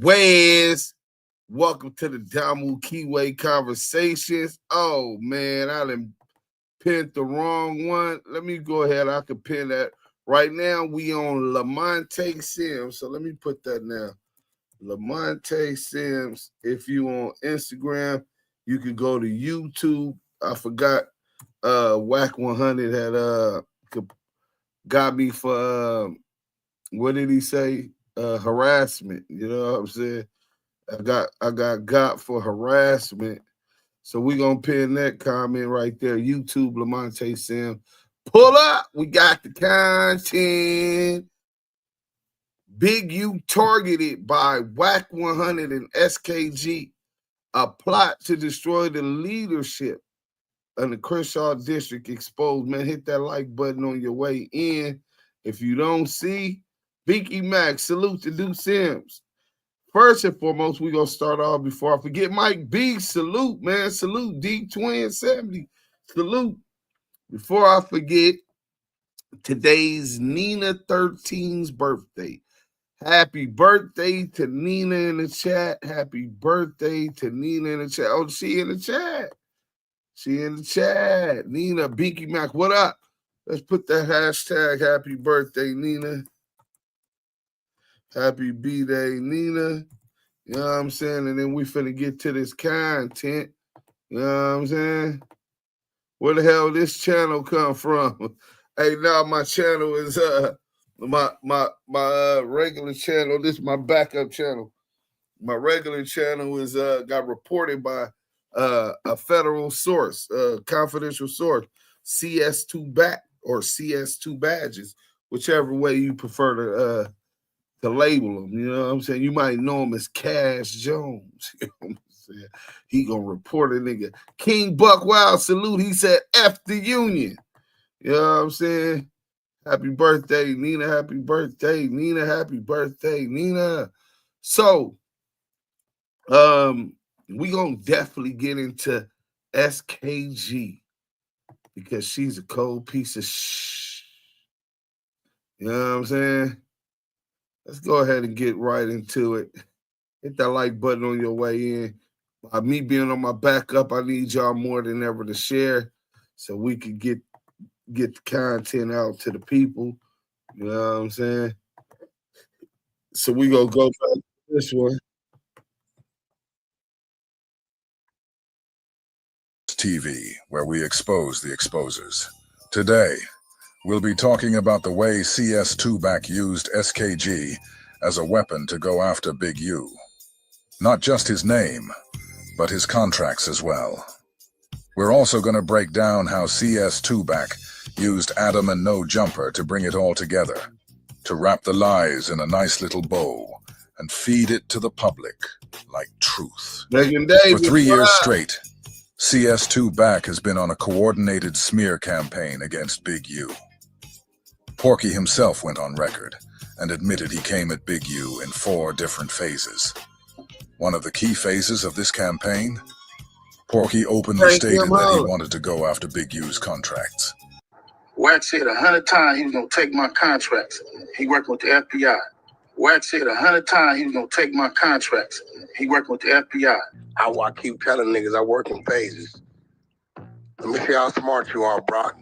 West. Welcome to the Damu Keyway Conversations. Oh, man, I done pinned the wrong one. Let me go ahead. I can pin that. Right now, we on Lamonte Sims. So let me put that now. Lamonte Sims. If you on Instagram, you can go to YouTube. I forgot Wack100 had got me for, what did he say? Harassment. You know what I'm saying? I got for harassment. So we're gonna pin that comment right there. YouTube Lamonte Sim. Pull up. We got the content. Big U targeted by Wack100 and SKG. A plot to destroy the leadership of the Crenshaw District exposed. Man, hit that like button on your way in. If you don't see, Binky Mac, salute to Do Sims. First and foremost, we're going to start off before I forget. Mike B, salute, man. Salute. D-Twin70, salute. Before I forget, today's Nina 13's birthday. Happy birthday to Nina in the chat. Happy birthday to Nina in the chat. Oh, she in the chat. She in the chat. Nina, Binky Mac, what up? Let's put that hashtag happy birthday, Nina. Happy B-Day, Nina. You know what I'm saying? And then we finna get to this content. You know what I'm saying? Where the hell this channel come from? Hey, now my channel is my regular channel. This is my backup channel. My regular channel is got reported by a federal source, confidential source, CS2 back or CS2 badges, whichever way you prefer to label them. You know what I'm saying? You might know him as Cash Jones. You know what I'm saying? He gonna report a nigga. King Buck Wild, salute. He said F the Union. You know what I'm saying? Happy birthday, Nina. Happy birthday, Nina. Happy birthday, Nina. So, we gonna definitely get into SKG because she's a cold piece of shh. You know what I'm saying? Let's go ahead and get right into it. Hit that like button on your way in. By me being on my backup, I need y'all more than ever to share so we can get the content out to the people. You know what I'm saying? So we gonna go back to this one. TV, where we expose the exposers. Today, we'll be talking about the way CS2 back used SKG as a weapon to go after Big U. Not just his name, but his contracts as well. We're also going to break down how CS2 back used Adam and No Jumper to bring it all together, to wrap the lies in a nice little bow and feed it to the public like truth. For 3 years straight, CS2 back has been on a coordinated smear campaign against Big U. Porky himself went on record and admitted he came at Big U in 4 different phases. One of the key phases of this campaign, Porky openly stated that he wanted to go after Big U's contracts. Wack said 100 times he was going to take my contracts. He working with the FBI. Wack said 100 times he was going to take my contracts. He working with the FBI. I keep telling niggas I work in phases. Let me see how smart you are, Brock.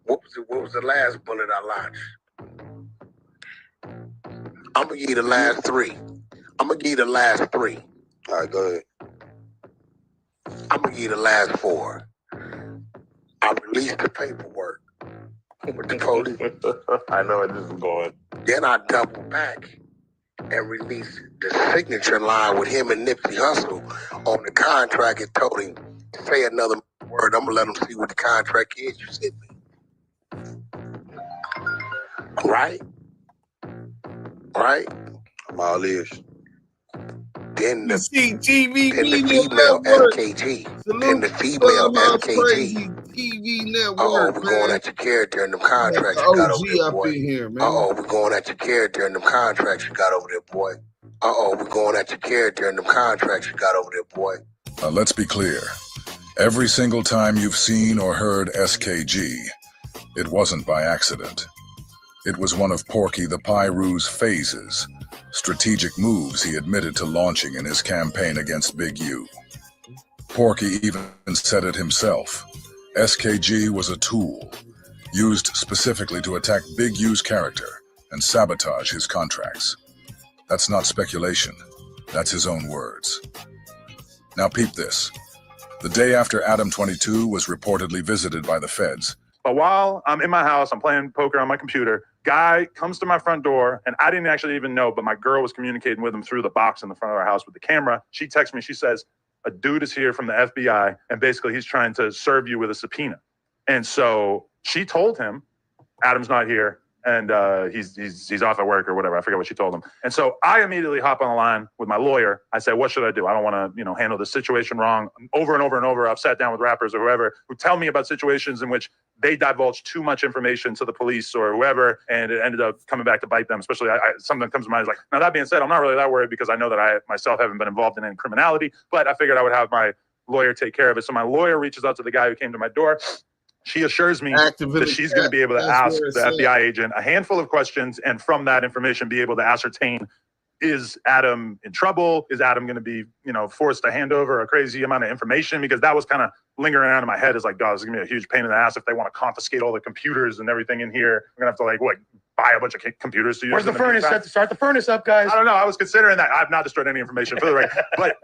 What was the last bullet I launched? I'm going to give you the last 3. I'm going to give you the last 3. All right, go ahead. I'm going to give you the last 4. I released the paperwork with the police. I know where this is going. Then I double back and released the signature line with him and Nipsey Hussle on the contract and told him, say another word, I'm going to let him see what the contract is you sent me. Right? right? I'm all ears. Then the TV female network. SKG. Salute Then the female SKG. Crazy TV network, We're going at your character and them contracts you got over there, boy. Up in here, man. We're going at your character and them contracts you got over there, boy. We're going at your character and them contracts you got over there, boy. Let's be clear. Every single time you've seen or heard SKG, it wasn't by accident. It was one of Porky the Pyro's phases, strategic moves he admitted to launching in his campaign against Big U. Porky even said it himself. SKG was a tool, used specifically to attack Big U's character and sabotage his contracts. That's not speculation. That's his own words. Now peep this. The day after Adam 22 was reportedly visited by the feds. But while I'm in my house, I'm playing poker on my computer, guy comes to my front door, and I didn't actually even know, but my girl was communicating with him through the box in the front of our house with the camera. She texts me, she says, a dude is here from the FBI, and basically he's trying to serve you with a subpoena. And so she told him, Adam's not here, and he's off at work or whatever. I forget what she told him. And so I immediately hop on the line with my lawyer. I say, what should I do? I don't want to, handle this situation wrong. Over and over and over, I've sat down with rappers or whoever who tell me about situations in which they divulge too much information to the police or whoever, and it ended up coming back to bite them. Especially, something that comes to mind is like, now that being said, I'm not really that worried because I know that I myself haven't been involved in any criminality, but I figured I would have my lawyer take care of it. So my lawyer reaches out to the guy who came to my door. She assures me that she's going to be able to ask the FBI agent a handful of questions, and from that information be able to ascertain, is Adam in trouble? Is Adam going to be, forced to hand over a crazy amount of information? Because that was kind of lingering around in my head. Is like, God, this is going to be a huge pain in the ass if they want to confiscate all the computers and everything in here. I'm going to have to buy a bunch of computers to use. Where's the furnace? Start the furnace up, guys. I don't know. I was considering that. I've not destroyed any information for the record. But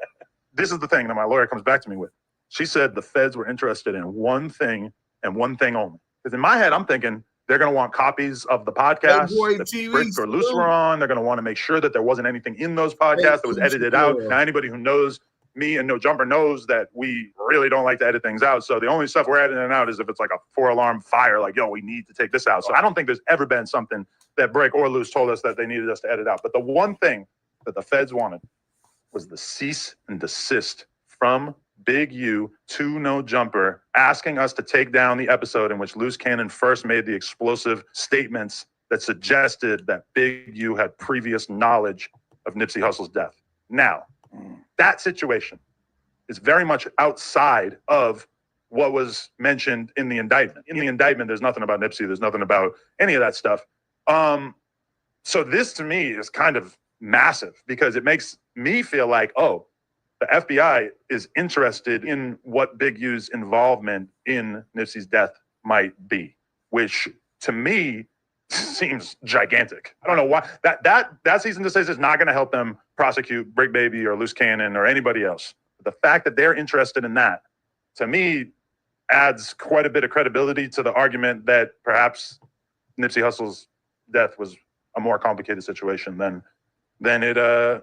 this is the thing that my lawyer comes back to me with. She said the feds were interested in one thing and one thing only. Because in my head, I'm thinking they're going to want copies of the podcast that Brick or Luce were on. They're going to want to make sure that there wasn't anything in those podcasts that was edited out. Now, anybody who knows me and No Jumper knows that we really don't like to edit things out. So the only stuff we're editing out is if it's like a 4-alarm fire, like, yo, we need to take this out. So I don't think there's ever been something that Brick or Luce told us that they needed us to edit out. But the one thing that the feds wanted was the cease and desist from Big U to No Jumper, asking us to take down the episode in which Loose Cannon first made the explosive statements that suggested that Big U had previous knowledge of Nipsey Hussle's death. Now, that situation is very much outside of what was mentioned in the indictment. In the indictment, there's nothing about Nipsey. There's nothing about any of that stuff. So this to me is kind of massive because it makes me feel like, oh, the FBI is interested in what Big U's involvement in Nipsey's death might be, which to me seems gigantic. I don't know why that cease and desist is not going to help them prosecute Brick Baby or Loose Cannon or anybody else. But the fact that they're interested in that, to me, adds quite a bit of credibility to the argument that perhaps Nipsey Hussle's death was a more complicated situation than it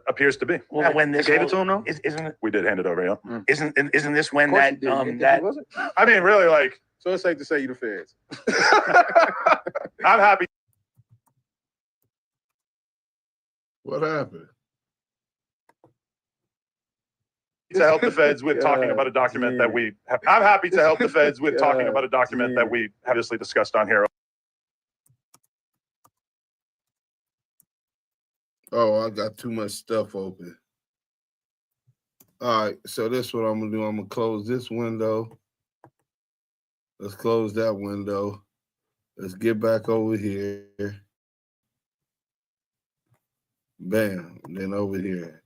appears to be. Well, when this gave it to him, though? Isn't it? We did hand it over, yeah. Isn't this when that I mean, really, like, so it's safe to say you the feds. I'm happy. What happened? To help the feds with talking about a document that we have. I'm happy to help the feds with talking about a document that we obviously discussed on here. Oh, I got too much stuff open. All right, so this is what I'm gonna do. I'm gonna close this window. Let's close that window. Let's get back over here. Bam, then over here.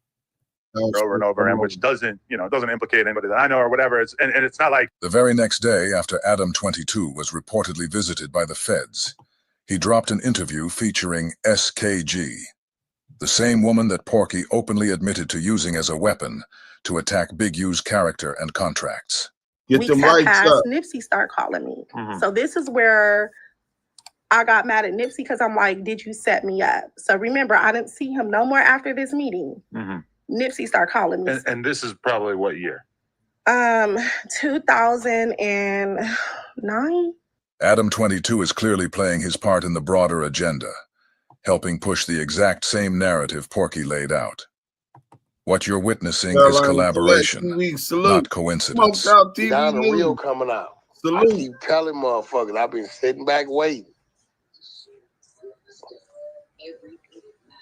Over and over, and which doesn't implicate anybody that I know or whatever. It's not like The very next day after Adam 22 was reportedly visited by the feds, he dropped an interview featuring SKG, the same woman that Porky openly admitted to using as a weapon to attack Big U's character and contracts. Get them lights up. Nipsey started calling me. So this is where I got mad at Nipsey because I'm like, did you set me up? So remember, I didn't see him no more after this meeting. Nipsey started calling me. And this is probably what year? 2009. Adam 22 is clearly playing his part in the broader agenda. helping push the exact same narrative Porky laid out. What you're witnessing is Carolina collaboration, TV, salute. not coincidence. Smoked Out TV Down the real News. coming out. I Salute. keep telling motherfuckers, I've been sitting back waiting.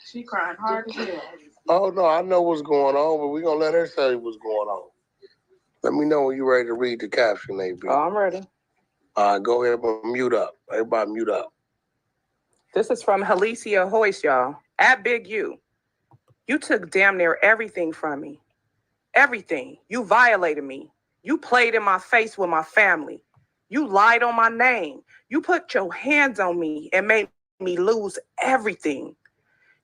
She crying hard as hell. Oh no, I know what's going on, but we're gonna let her tell you what's going on. Let me know when you're ready to read the caption, AB. Oh, I'm ready. All right, go ahead and mute up. Everybody mute up. This is from Halicia Hoyce, y'all. At Big U. You took damn near everything from me. Everything. You violated me. You played in my face with my family. You lied on my name. You put your hands on me and made me lose everything.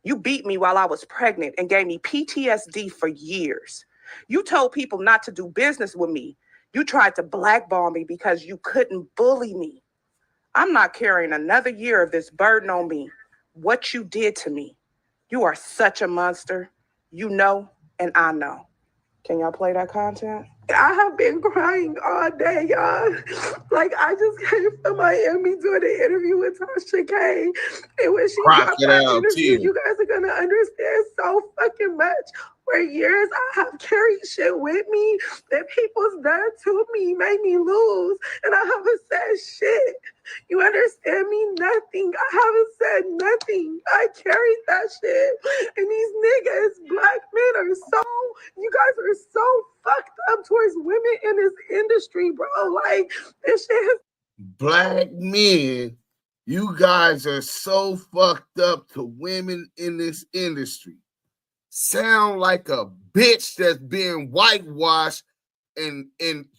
You beat me while I was pregnant and gave me PTSD for years. You told people not to do business with me. You tried to blackball me because you couldn't bully me. I'm not carrying another year of this burden on me. What you did to me. You are such a monster. You know, and I know. Can y'all play that content? I have been crying all day, y'all. Like, I just came from Miami doing an interview with Tasha K. And when she dropped that interview, you guys are going to understand so fucking much. For years, I have carried shit with me that people's done to me, made me lose. And I haven't said shit. You understand me? Nothing. I haven't said nothing. I carried that shit. And these niggas, black men, are so, you guys are so fucked up towards women in this industry, bro. Like, this shit is. Black men, you guys are so fucked up to women in this industry. Sound like a bitch that's being whitewashed and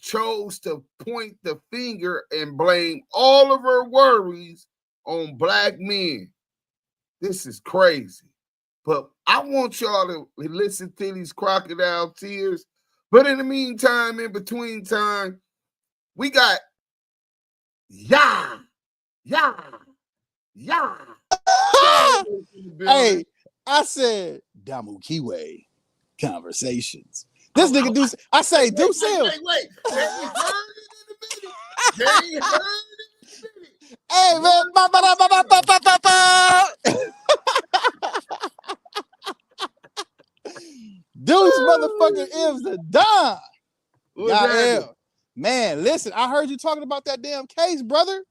chose to point the finger and blame all of her worries on black men. This is crazy. But I want y'all to listen to these crocodile tears. But in the meantime, in between time, we got yeah. Hey, I said Damukiwe conversations. This nigga do. I say do Sil. Wait. They heard it in a minute. They heard it in a minute. Hey man, Deuce motherfucking M's the Don. Yeah, man. Listen, I heard you talking about that damn case, brother.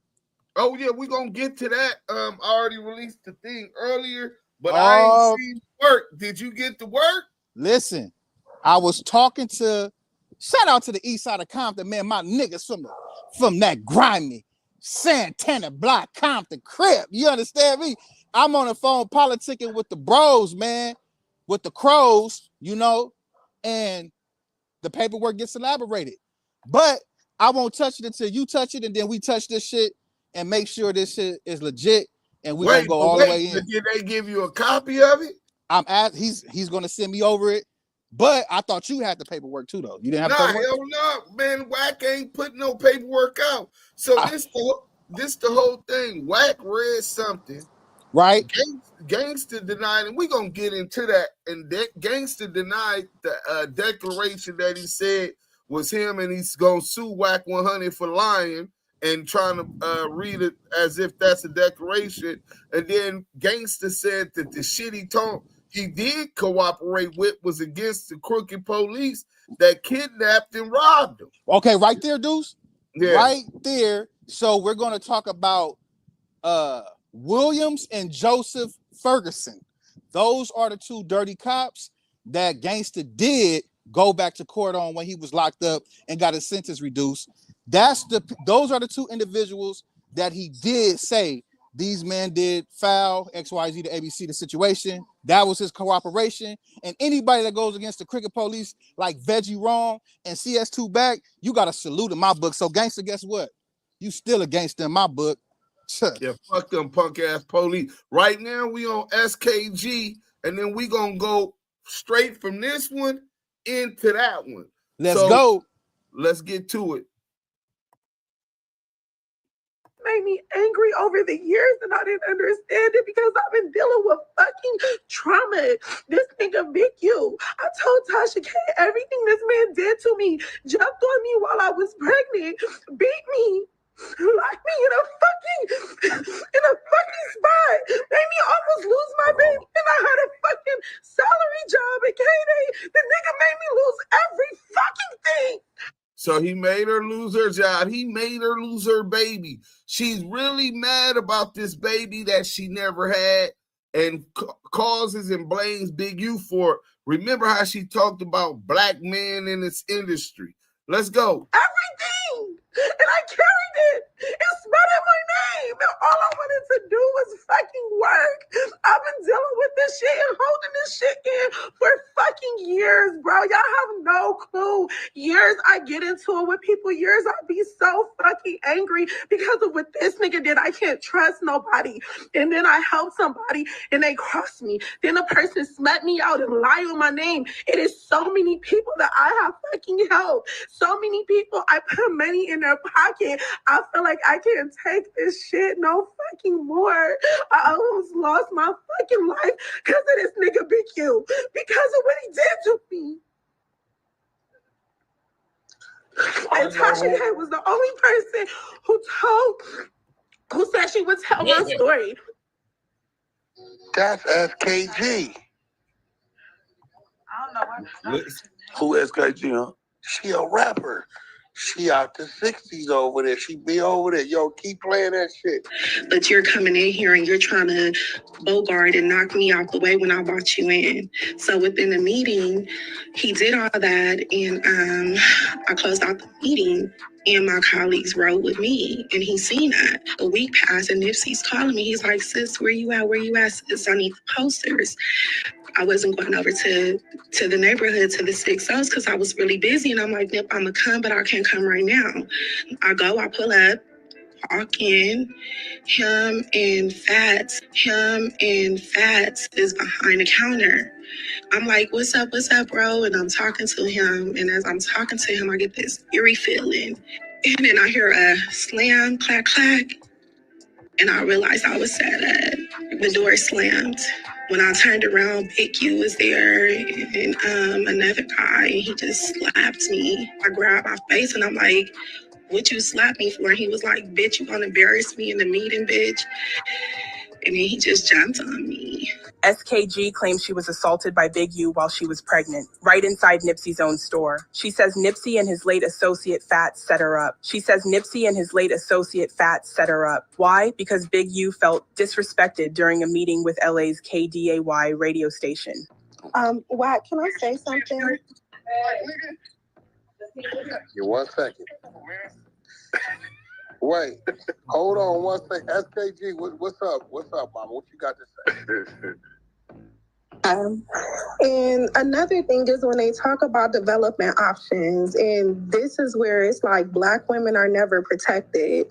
Oh yeah, we gonna get to that. I already released the thing earlier, but I ain't seen work. Did you get the work? Listen, I was talking to. Shout out to the east side of Compton, man. My niggas from that grimy Santana Block Compton crib. You understand me? I'm on the phone politicking with the bros, man, with the crows, you know, and the paperwork gets elaborated. But I won't touch it until you touch it, and then we touch this shit and make sure this shit is legit, and we're gonna go all the way in. Did they give you a copy of it? He's gonna send me over it. But I thought you had the paperwork too, though. You didn't have the paperwork? Hell no, man. Wack ain't putting no paperwork out. So this the whole thing. Wack read something, right? Gangster denied, and we're gonna get into that. And Gangster denied the declaration that he said was him, and he's gonna sue Wack100 for lying and trying to read it as if that's a declaration. And then Gangster said that the shit he did cooperate with was against the crooked police that kidnapped and robbed him. Okay, right there, Deuce. Yeah. Right there. So we're going to talk about Williams and Joseph Ferguson. Those are the two dirty cops that Gangster did go back to court on when he was locked up and got his sentence reduced. Those are the two individuals that he did say these men did foul XYZ to ABC the situation. That was his cooperation. And anybody that goes against the cricket police like Veggie Wrong and CS2 back, you got to salute in my book. So Gangster, guess what? You still a gangster in my book. Yeah, fuck them punk ass police. Right now we on SKG, and then we gonna go straight from this one into that one. Let's go. Let's get to it. Made me angry over the years, and I didn't understand it because I've been dealing with fucking trauma. This nigga Big U, I told Tasha K everything this man did to me, jumped on me while I was pregnant, beat me, Locked me in a fucking spot. Made me almost lose my baby. And I had a fucking salary job at K-Day. The nigga made me lose every fucking thing. So he made her lose her job. He made her lose her baby. She's really mad about this baby that she never had and causes and blames Big U for it. Remember how she talked about black men in this industry. Let's go. Everything. And I carried it. It smelled in my name. And all I wanted to do was fucking work. I've been dealing with this shit and holding this shit in for fucking years, bro. Y'all have no clue. Years I get into it with people. Years I be so fucking angry because of what this nigga did. I can't trust nobody. And then I help somebody and they cross me. Then a person smack me out and lie on my name. It is so many people that I have fucking helped. So many people I put money in their pocket. I feel like I can't take this shit no fucking more. I almost lost my fucking life because of this nigga Big U. Because of what he did to me. And Tasha K was the only person who said she would tell my story. That's SKG. I don't know. Who SKG, huh? She a rapper. She out the 60s over there. She be over there. Yo, keep playing that shit. But you're coming in here and you're trying to bogart and knock me out the way when I brought you in. So within the meeting, he did all that, and I closed out the meeting. And my colleagues rode with me, and he seen that. A week passed, and Nipsey's calling me. He's like, sis, where you at? Where you at, sis? I need the posters. I wasn't going over to the neighborhood, to the 6Os, because I was really busy. And I'm like, Nip, I'm going to come, but I can't come right now. I pull up, walk in. Him and Fats is behind the counter. I'm like, what's up, bro? And I'm talking to him. And as I'm talking to him, I get this eerie feeling. And then I hear a slam, clack, clack. And I realized I was sad. The door slammed. When I turned around, Big U was there and another guy, and he just slapped me. I grabbed my face and I'm like, what you slap me for? And he was like, bitch, you gonna embarrass me in the meeting, bitch? And then he just jumped on me. SKG claims she was assaulted by Big U while she was pregnant, right inside Nipsey's own store. She says Nipsey and his late associate Fats set her up. Why? Because Big U felt disrespected during a meeting with LA's KDAY radio station. Wack, can I say something? Yeah, 1 second. Wait, hold on 1 second. SKG, what's up? What's up, mama? What you got to say? And another thing is when they talk about development options, and this is where it's like Black women are never protected.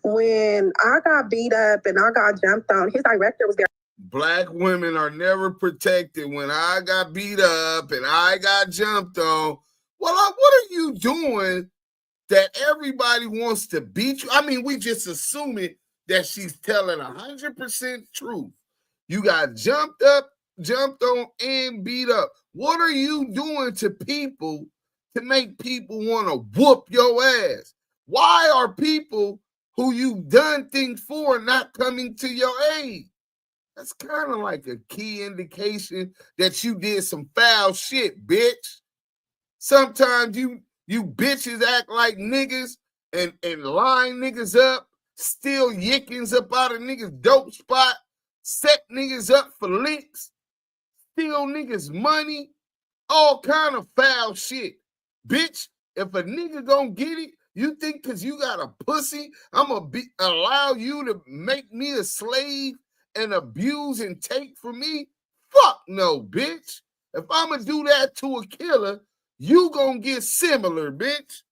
When I got beat up and I got jumped on, his director was there. Black women are never protected. When I got beat up and I got jumped on, well, what are you doing that everybody wants to beat you? I mean, we just assuming that she's telling 100% truth. You got jumped on, and beat up. What are you doing to people to make people want to whoop your ass? Why are people who you've done things for not coming to your aid? That's kind of like a key indication that you did some foul shit, bitch. Sometimes you bitches act like niggas and line niggas up, steal yickings up out of niggas' dope spot, set niggas up for licks, steal niggas' money, all kind of foul shit. Bitch, if a nigga gonna get it, you think because you got a pussy, I'm gonna allow you to make me a slave and abuse and take from me? Fuck no, bitch. If I'm gonna do that to a killer, you gonna get similar, bitch.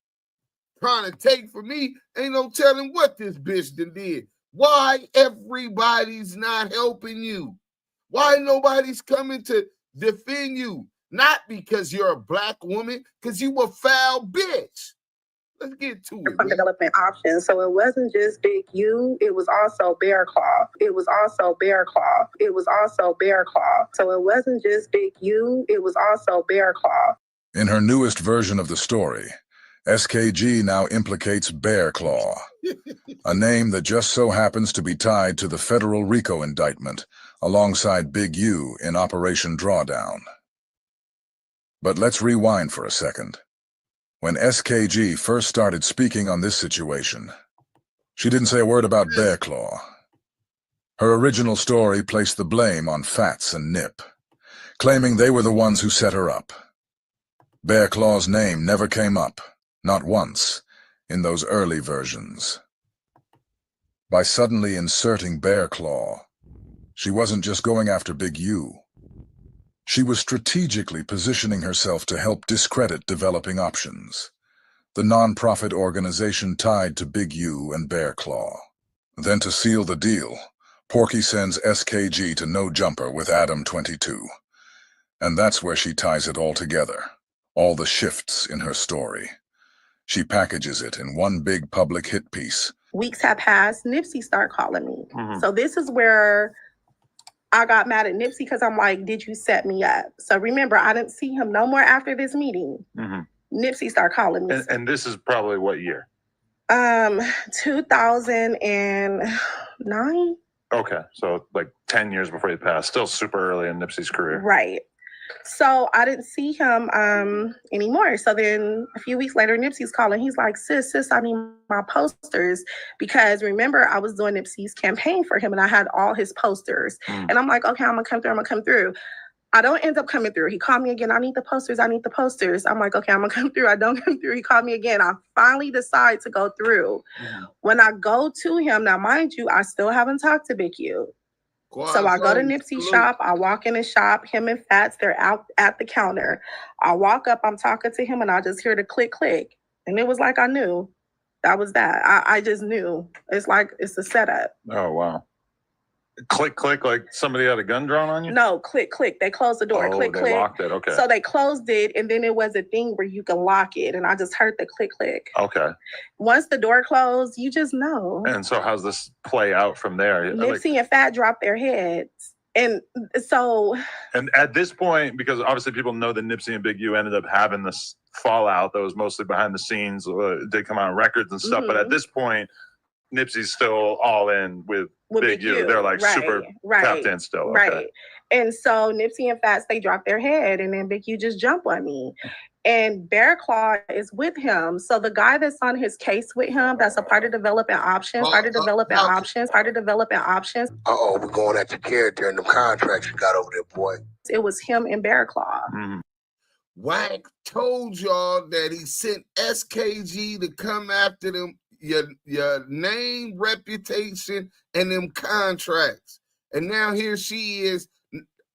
Trying to take from me, ain't no telling what this bitch did. Why everybody's not helping you? Why nobody's coming to defend you? Not because you're a Black woman, because you a foul bitch. Let's get to it. From development options. So it wasn't just Big U, it was also Bear Claw. So it wasn't just Big U, it was also Bear Claw. In her newest version of the story, SKG now implicates Bear Claw, a name that just so happens to be tied to the federal RICO indictment alongside Big U in Operation Drawdown. But let's rewind for a second. When SKG first started speaking on this situation, she didn't say a word about Bear Claw. Her original story placed the blame on Fats and Nip, claiming they were the ones who set her up. Bear Claw's name never came up, not once, in those early versions. By suddenly inserting Bear Claw, she wasn't just going after Big U. She was strategically positioning herself to help discredit Developing Options, the non-profit organization tied to Big U and Bear Claw. Then to seal the deal, Porky sends SKG to No Jumper with Adam 22. And that's where she ties it all together, all the shifts in her story. She packages it in one big public hit piece. Weeks have passed, Nipsey started calling me. So this is where I got mad at Nipsey because I'm like, did you set me up? So remember, I didn't see him no more after this meeting. Nipsey started calling me. And this is probably what year? 2009. Okay, so like 10 years before he passed. Still super early in Nipsey's career. Right. So I didn't see him anymore. So then a few weeks later, Nipsey's calling. He's like, sis, I need my posters. Because remember, I was doing Nipsey's campaign for him and I had all his posters. And I'm like, okay, I'm gonna come through. I don't end up coming through. He called me again. I need the posters. I'm like, okay, I'm gonna come through. I don't come through. He called me again. I finally decide to go through. When I go to him, now mind you, I still haven't talked to Big U. So I go to Nipsey's shop. I walk in his shop. Him and Fats, they're out at the counter. I walk up. I'm talking to him, and I just hear the click, click. And it was like I knew that was that. I just knew. It's like it's a setup. Oh, wow. Click, click, like somebody had a gun drawn on you? No, click, click. They closed the door. Click, click. They locked it. Okay. So they closed it, and then it was a thing where you can lock it. And I just heard the click, click. Okay. Once the door closed, you just know. And so how's this play out from there? Nipsey and Fat dropped their heads. And so... And at this point, because obviously people know that Nipsey and Big U ended up having this fallout that was mostly behind the scenes, did come out on records and stuff, but at this point, Nipsey's still all in with Big U. They're like super tapped in still. Okay. Right. And so Nipsey and Fats, they dropped their head, and then Big U just jumped on me. And Bear Claw is with him. So the guy that's on his case with him, that's a part of Developing Options, part of Developing Options. Uh-oh, we're going at your character and the contracts you got over there, boy. It was him and Bear Claw. Wack told y'all that he sent SKG to come after them, your name, reputation, and them contracts. And now here she is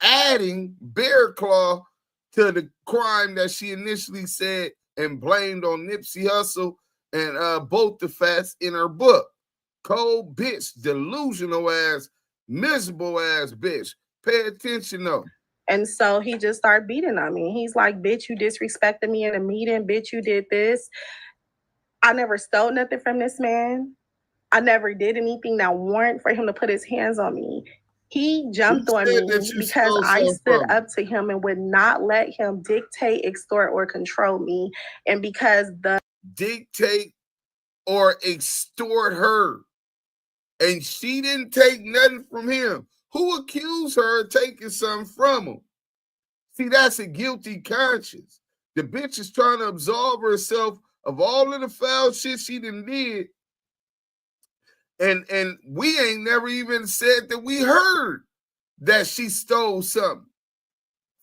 adding Bear Claw to the crime that she initially said and blamed on Nipsey Hussle and both the Fats in her book. Cold bitch, delusional ass, miserable ass bitch. Pay attention though. And so he just started beating on me. He's like, bitch, you disrespected me in a meeting. Bitch, you did this. I never stole nothing from this man. I never did anything that warranted for him to put his hands on me. He jumped on me because I stood up to him and would not let him dictate, extort, or control me. And because the dictate or extort her. And she didn't take nothing from him. Who accused her of taking something from him? See, that's a guilty conscience. The bitch is trying to absolve herself of all of the foul shit she done did. And we ain't never even said that we heard that she stole something.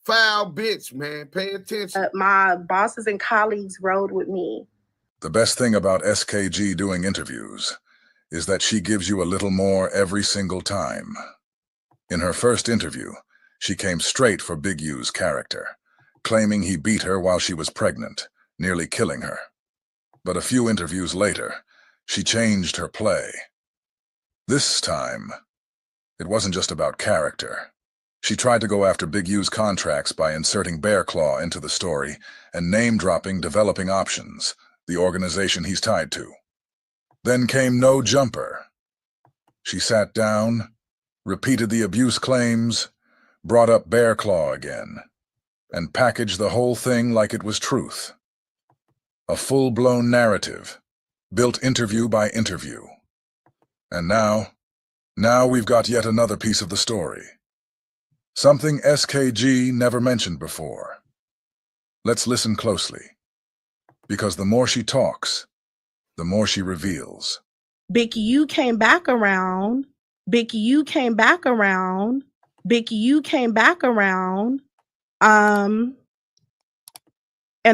Foul bitch, man. Pay attention. My bosses and colleagues rode with me. The best thing about SKG doing interviews is that she gives you a little more every single time. In her first interview, she came straight for Big U's character, claiming he beat her while she was pregnant, nearly killing her. But a few interviews later, she changed her play. This time, it wasn't just about character. She tried to go after Big U's contracts by inserting Bear Claw into the story and name-dropping Developing Options, the organization he's tied to. Then came No Jumper. She sat down, repeated the abuse claims, brought up Bear Claw again, and packaged the whole thing like it was truth. A full-blown narrative, built interview by interview. And now we've got yet another piece of the story. Something SKG never mentioned before. Let's listen closely, because the more she talks, the more she reveals. Big U came back around. Big U came back around. Big U came back around. And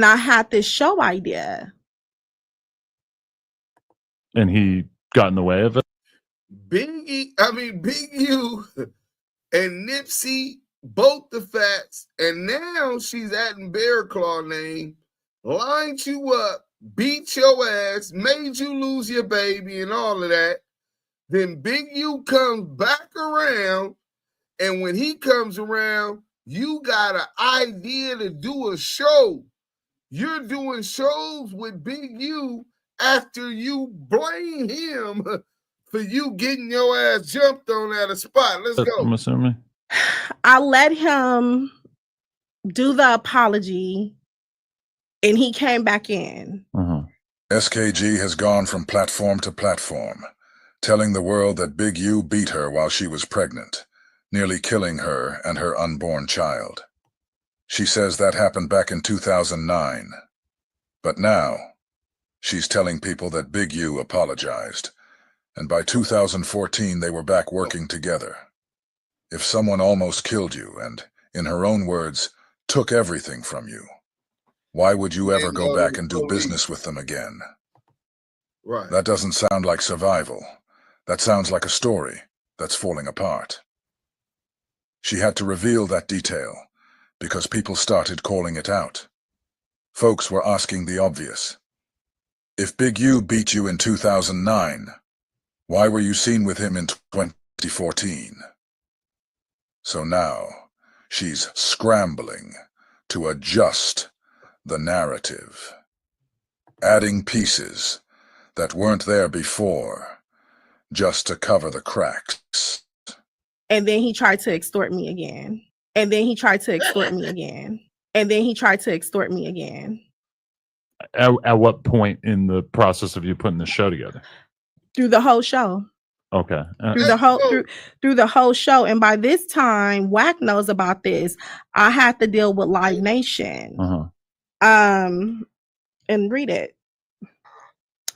I had this show idea. And he got in the way of it? Big U and Nipsey, both the facts, and now she's adding Bear Claw name, lined you up, beat your ass, made you lose your baby and all of that. Then Big U comes back around, and when he comes around, you got an idea to do a show. You're doing shows with Big U after you blame him for you getting your ass jumped on at a spot. Let's go. I'm assuming. I let him do the apology, and he came back in. SKG has gone from platform to platform, telling the world that Big U beat her while she was pregnant, nearly killing her and her unborn child. She says that happened back in 2009. But now, she's telling people that Big U apologized, and by 2014 they were back working together. If someone almost killed you and, in her own words, took everything from you, why would you ever go back and do business with them again? Right. That doesn't sound like survival. That sounds like a story that's falling apart. She had to reveal that detail because people started calling it out. Folks were asking the obvious. If Big U beat you in 2009, why were you seen with him in 2014? So now, she's scrambling to adjust the narrative, adding pieces that weren't there before, just to cover the cracks. And then he tried to extort me again. And then he tried to extort me again. And then he tried to extort me again. At what point in the process of you putting the show together? Through the whole show. Okay. Through the whole show. And by this time, Wack knows about this. I had to deal with Live Nation. And read it.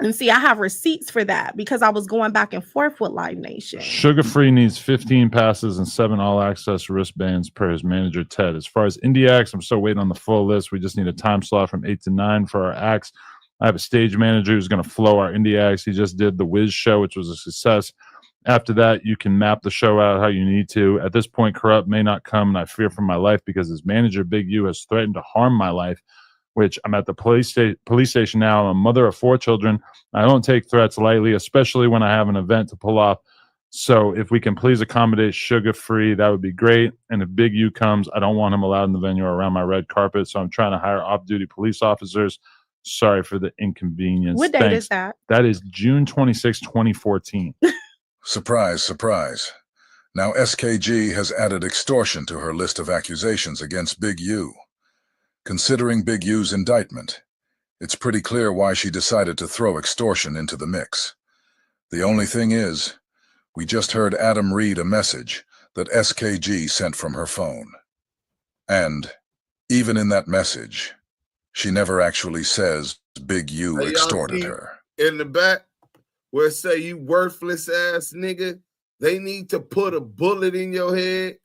And see, I have receipts for that because I was going back and forth with Live Nation. Sugar Free needs 15 passes and 7 all-access wristbands per his manager, Ted. As far as indie acts, I'm still waiting on the full list. We just need a time slot from 8 to 9 for our acts. I have a stage manager who's going to flow our indie acts. He just did the Wiz show, which was a success. After that, you can map the show out how you need to. At this point, Corrupt may not come, and I fear for my life because his manager, Big U, has threatened to harm my life, which I'm at the police station now. I'm a mother of 4 children. I don't take threats lightly, especially when I have an event to pull off. So if we can please accommodate Sugar Free, that would be great. And if Big U comes, I don't want him allowed in the venue or around my red carpet. So I'm trying to hire off-duty police officers. Sorry for the inconvenience. What date is that? That is June 26, 2014. Surprise, surprise. Now SKG has added extortion to her list of accusations against Big U. Considering Big U's indictment, it's pretty clear why she decided to throw extortion into the mix. The only thing is, we just heard Adam read a message that SKG sent from her phone. And, even in that message, she never actually says Big U extorted her. In the back, where it say you worthless ass nigga, they need to put a bullet in your head.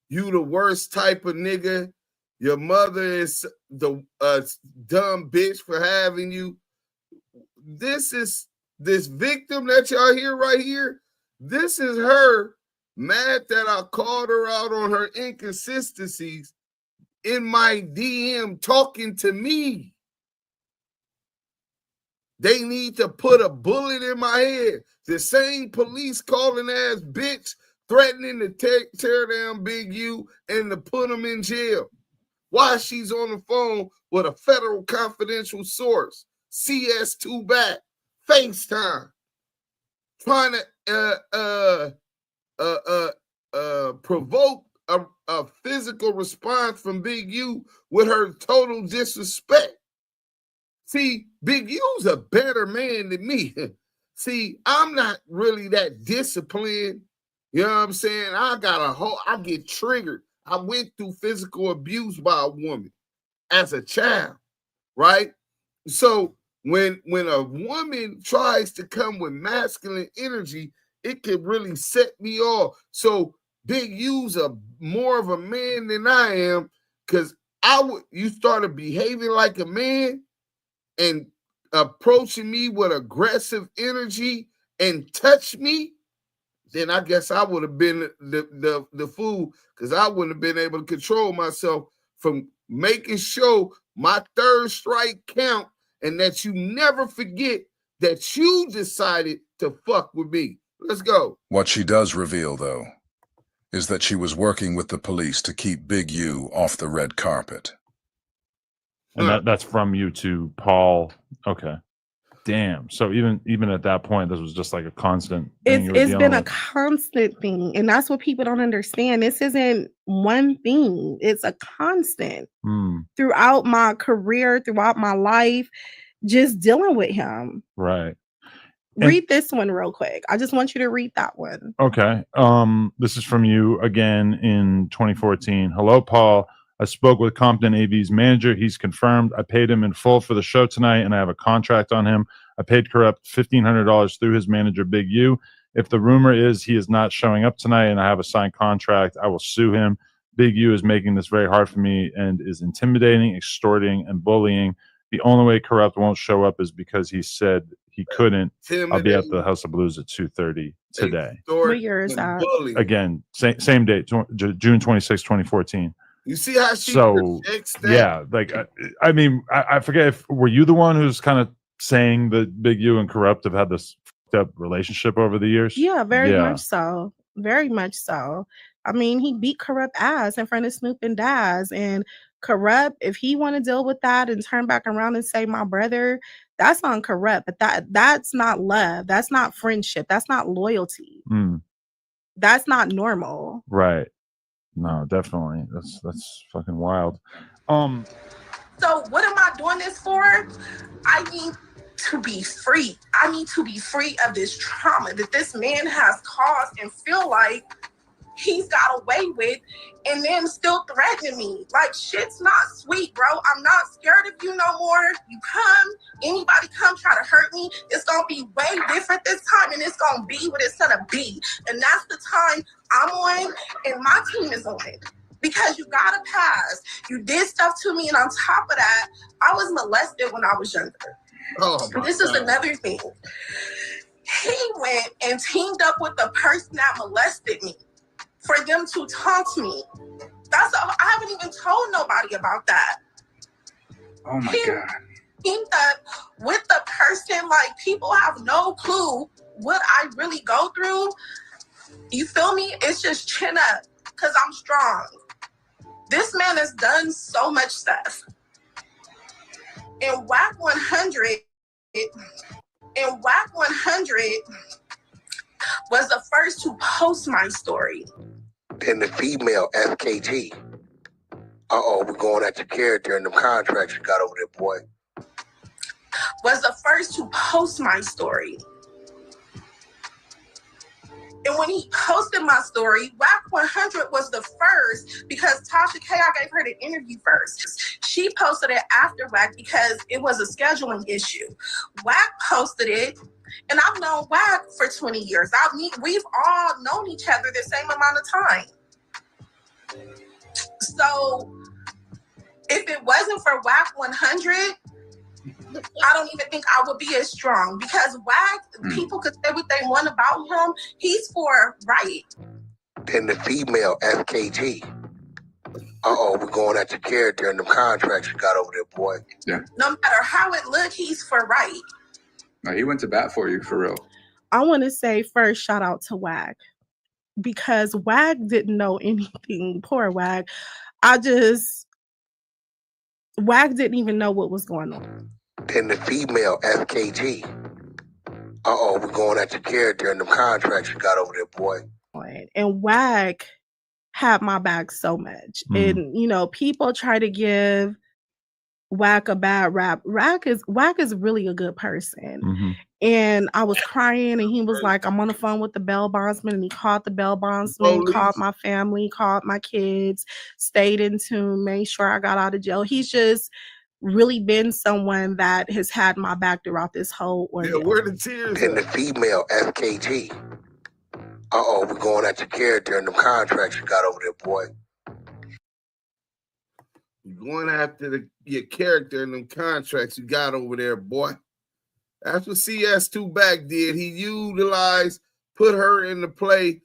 You the worst type of nigga. Your mother is the dumb bitch for having you. This victim that y'all hear right here. This is her mad that I called her out on her inconsistencies in my DM talking to me. They need to put a bullet in my head. The same police calling ass bitch threatening to tear down Big U and to put him in jail. Why she's on the phone with a federal confidential source, CS2 back, FaceTime, trying to provoke a physical response from Big U with her total disrespect. See, Big U's a better man than me. See, I'm not really that disciplined. You know what I'm saying? I get triggered. I went through physical abuse by a woman as a child, right? So when a woman tries to come with masculine energy, it can really set me off. So Big U's more of a man than I am, because you started behaving like a man and approaching me with aggressive energy and touch me, then I guess I would have been the fool, because I wouldn't have been able to control myself from making sure my third strike count, and that you never forget that you decided to fuck with me. Let's go. What she does reveal, though, is that she was working with the police to keep Big U off the red carpet. And that's from you to Paul. Okay. Damn. So even at that point, this was just like a constant thing. It's been a constant thing. And that's what people don't understand. This isn't one thing. It's a constant throughout my career, throughout my life, just dealing with him. Right. Read this one real quick. I just want you to read that one. Okay. This is from you again in 2014. Hello, Paul. I spoke with Compton AV's manager. He's confirmed. I paid him in full for the show tonight, and I have a contract on him. I paid Corrupt $1,500 through his manager, Big U. If the rumor is he is not showing up tonight and I have a signed contract, I will sue him. Big U is making this very hard for me and is intimidating, extorting, and bullying. The only way Corrupt won't show up is because he said he couldn't. I'll be at the House of Blues at 2:30 today. What year is that? Again, same date, June 26, 2014. You see how she projects that? Yeah, like I mean, I forget if were you the one who's kind of saying that Big U and Corrupt have had this fucked up relationship over the years? Yeah, very much so. Very much so. I mean, he beat Corrupt ass in front of Snoop and Daz, and Corrupt, if he want to deal with that and turn back around and say my brother, that's on Corrupt. But that's not love. That's not friendship. That's not loyalty. That's not normal. Right. No, definitely. That's fucking wild. So what am I doing this for? I need to be free. I need to be free of this trauma that this man has caused and feel like he's got away with, and then still threatening me. Like, shit's not sweet, bro. I'm not scared of you no more. You come, anybody come try to hurt me, it's gonna be way different this time, and it's gonna be what it's gonna be. And that's the time I'm on, and my team is on it. Because you got a past. You did stuff to me, and on top of that, I was molested when I was younger. This is another thing. He went and teamed up with the person that molested me for them to talk to me. I haven't even told nobody about that. Oh my God. Teamed up with the person, like, people have no clue what I really go through. You feel me? It's just chin up, because I'm strong. This man has done so much stuff. And Wack100 was the first to post my story. Then the female SKG. We're going at your character and the contracts you got over there, boy. Was the first to post my story. And when he posted my story, Wack100 was the first, because Tasha K, I gave her the interview first. She posted it after Wack because it was a scheduling issue. Wack posted it, and I've known Wack for 20 years. We've all known each other the same amount of time. So if it wasn't for Wack100, I don't even think I would be as strong, because Wack, people could say what they want about him. He's for right. Then the female SKG. We're going at your character and the contracts you got over there, boy. Yeah. No matter how it looked, he's for right. No, he went to bat for you, for real. I want to say first, shout out to Wack, because Wack didn't know anything. Poor Wack. Wack didn't even know what was going on. Then the female SKG. We're going at your character and the contracts you got over there, boy. And Wack had my back so much. And, people try to give Wack a bad rap. Wack is really a good person. And I was crying, and he was like, I'm on the phone with the bail bondsman, and he called the bail bondsman, called my family, called my kids, stayed in tune, made sure I got out of jail. He's just really been someone that has had my back throughout this whole ordeal. Yeah, where the tears And the female SKG. We're going at your character and the contracts you got over there, boy. You're going after your character and them contracts you got over there, boy. That's what CS2 Back did. He put her into play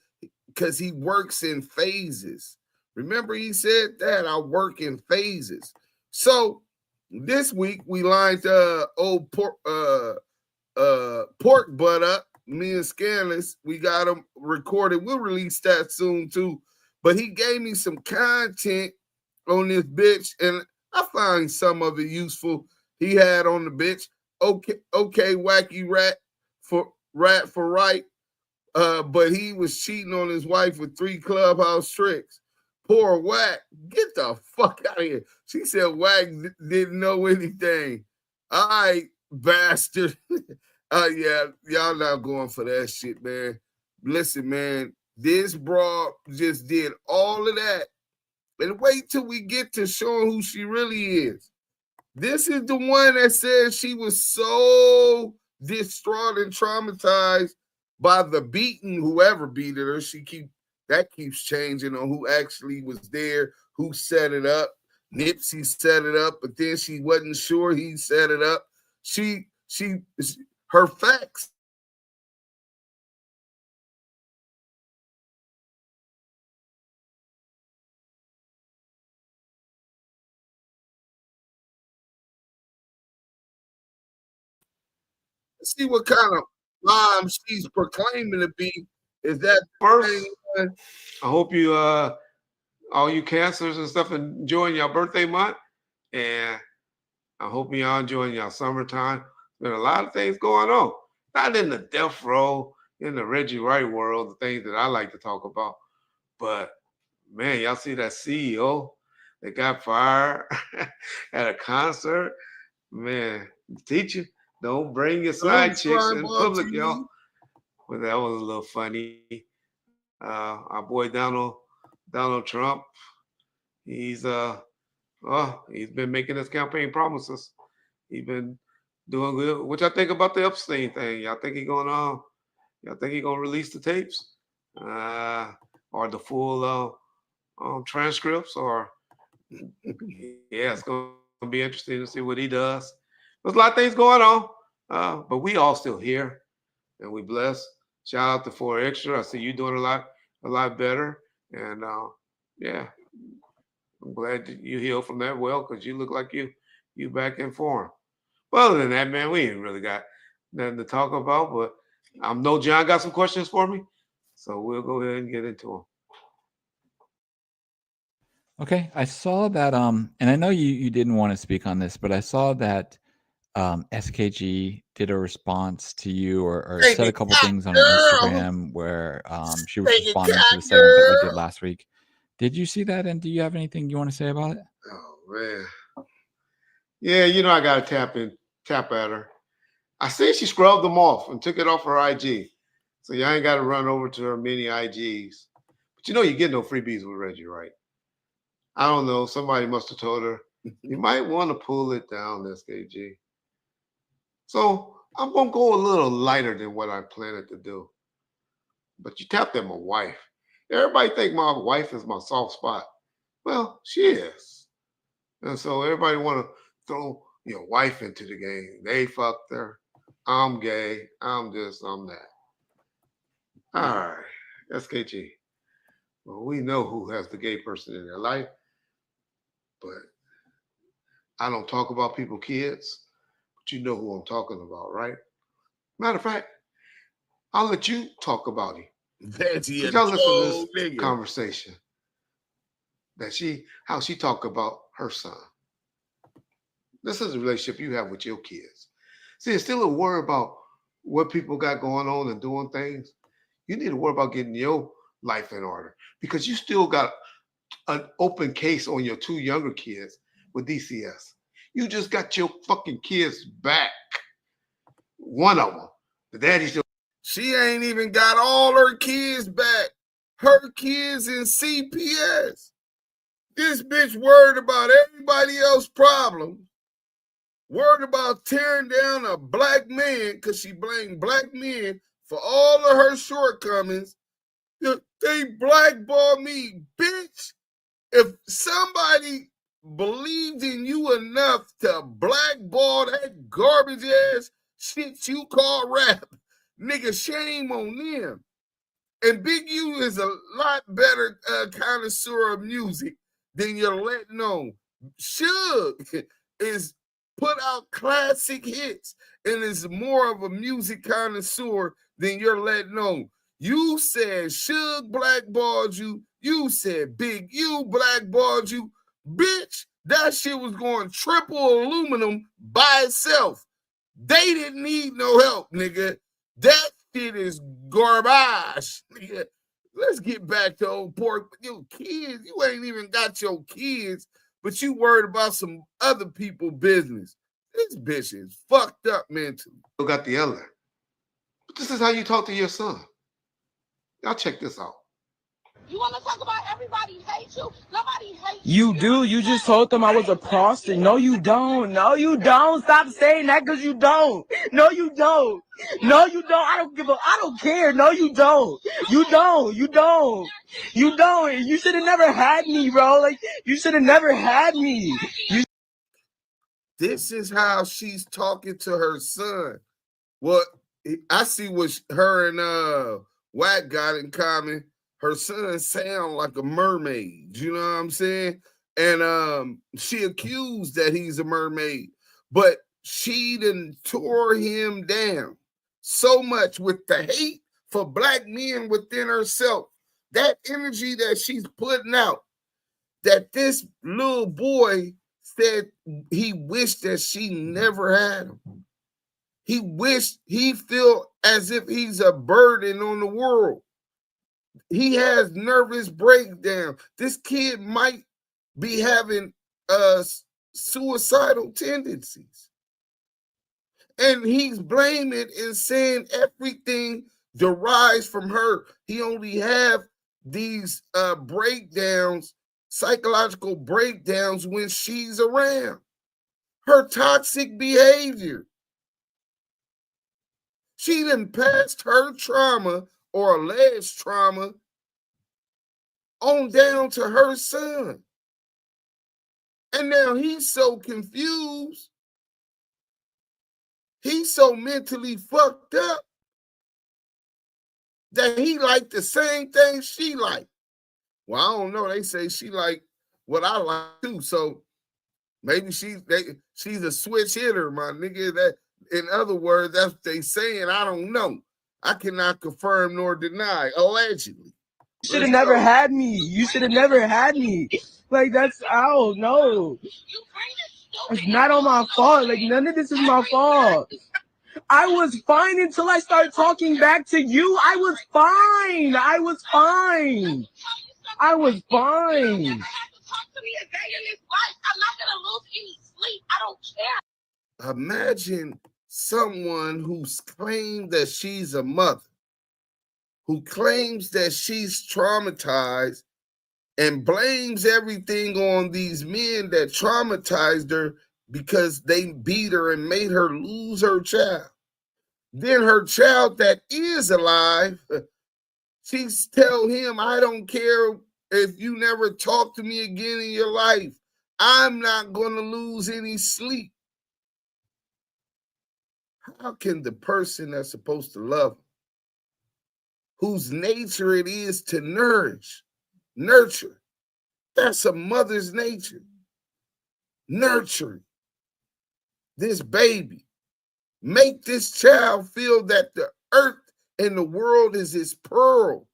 because he works in phases. Remember, he said that I work in phases. So this week we lined old pork butt up. Me and Scanless, we got him recorded. We'll release that soon too. But he gave me some content on this bitch, and I find some of it useful. He had on the bitch. Okay, wacky rat for right. But he was cheating on his wife with 3 clubhouse tricks. Poor Wack, get the fuck out of here. She said Wack didn't know anything. All right, bastard. Yeah, y'all not going for that shit, man. Listen, man, this broad just did all of that. And wait till we get to showing who she really is. This is the one that says she was so distraught and traumatized by the beating, whoever beat her. That keeps changing on who actually was there, who set it up. Nipsey set it up, but then she wasn't sure he set it up. Her facts. See what kind of mom she's proclaiming to be. Is that first? I hope you, all you cancers and stuff, enjoying your birthday month, and I hope y'all enjoying your summertime. There's been a lot of things going on, not in the death row, in the Reggie Wright world, the things that I like to talk about, but man, y'all see that CEO that got fired at a concert? Man, teacher, don't bring your side chicks in public, y'all. Well, that was a little funny. Our boy Donald Trump, he's been making his campaign promises. He's been doing good. What y'all think about the Epstein thing? Y'all think he's gonna release the tapes, or the full transcripts? Or yeah, it's gonna be interesting to see what he does. There's a lot of things going on, but we all still here, and we blessed. Shout out to 4 Extra. I see you doing a lot better, and yeah, I'm glad that you healed from that well, because you look like you back in form. But other than that, man, we ain't really got nothing to talk about. But I know John got some questions for me, so we'll go ahead and get into them. Okay, I saw that, and I know you didn't want to speak on this, but I saw that SKG did a response to you, or said a couple things on her Instagram where she was responding to the segment that we did last week. Did you see that, and do you have anything you want to say about it? Oh man, yeah, I got to tap at her. I see she scrubbed them off and took it off her IG, so y'all ain't got to run over to her many IGs. But you get no freebies with Reggie, right? I don't know. Somebody must have told her, you might want to pull it down, SKG. So I'm going to go a little lighter than what I planned to do. But you tapped at my wife. Everybody think my wife is my soft spot. Well, she is. And so everybody want to throw your wife into the game. They fucked her. I'm gay. I'm this, I'm that. All right, SKG. Well, we know who has the gay person in their life, but I don't talk about people's kids. But you know who I'm talking about, right? Matter of fact, I'll let you talk about him. Y'all listen to this conversation how she talked about her son. This is a relationship you have with your kids. See, instead of worry about what people got going on and doing things, you need to worry about getting your life in order, because you still got an open case on your 2 younger kids with DCS. You just got your fucking kids back. One of them. The daddy still. She ain't even got all her kids back. Her kids in CPS. This bitch worried about everybody else's problems. Worried about tearing down a black man because she blamed black men for all of her shortcomings. They blackball me, bitch. If somebody believed in you enough to blackball that garbage ass shit you call rap, nigga, shame on them. And Big U is a lot better connoisseur of music than you're letting on. Suge is put out classic hits and is more of a music connoisseur than you're letting on. You said Suge blackballed you. You said Big U blackballed you. Bitch, that shit was going triple aluminum by itself. They didn't need no help, nigga. That shit is garbage, nigga. Let's get back to old pork. Your kids, you ain't even got your kids, but you worried about some other people's business. This bitch is fucked up mentally. You got the elder. But this is how you talk to your son. Y'all check this out. You want to talk about everybody hates you? Nobody hates you. You do. You just told them I was a prostitute. No, you don't. No, you don't. Stop saying that because you don't. No, you don't. No, you don't. I don't care. No, you don't. You don't. You don't. You don't. You should have never had me, bro. Like, you should have never had me. This is how she's talking to her son. Well, I see what her and Wack got in common. Her son sound like a mermaid, you know what I'm saying? And she accused that he's a mermaid, but she done tore him down so much with the hate for black men within herself. That energy that she's putting out, that this little boy said he wished that she never had him. He wished, he feel as if he's a burden on the world. He has nervous breakdown. This kid might be having suicidal tendencies. And he's blaming and saying everything derives from her. He only have these breakdowns, psychological breakdowns when she's around. Her toxic behavior. She done passed her trauma or alleged trauma on down to her son. And now he's so confused. He's so mentally fucked up that he like the same thing she like. Well, I don't know. They say she like what I like too. So maybe she's a switch hitter, my nigga. That, in other words, that's what they saying. I don't know. I cannot confirm nor deny, allegedly. You should have never had me. You should have never had me. Like, that's, I don't know. It's not on my fault. Like, none of this is my fault. I was fine until I started talking back to you. I was fine. I was fine. I was fine. Imagine someone who's claimed that she's a mother, who claims that she's traumatized and blames everything on these men that traumatized her because they beat her and made her lose her child. Then her child that is alive, she's tell him, I don't care if you never talk to me again in your life. I'm not going to lose any sleep. How can the person that's supposed to love, whose nature it is to nurture, that's a mother's nature, nurturing this baby, make this child feel that the earth and the world is his pearl.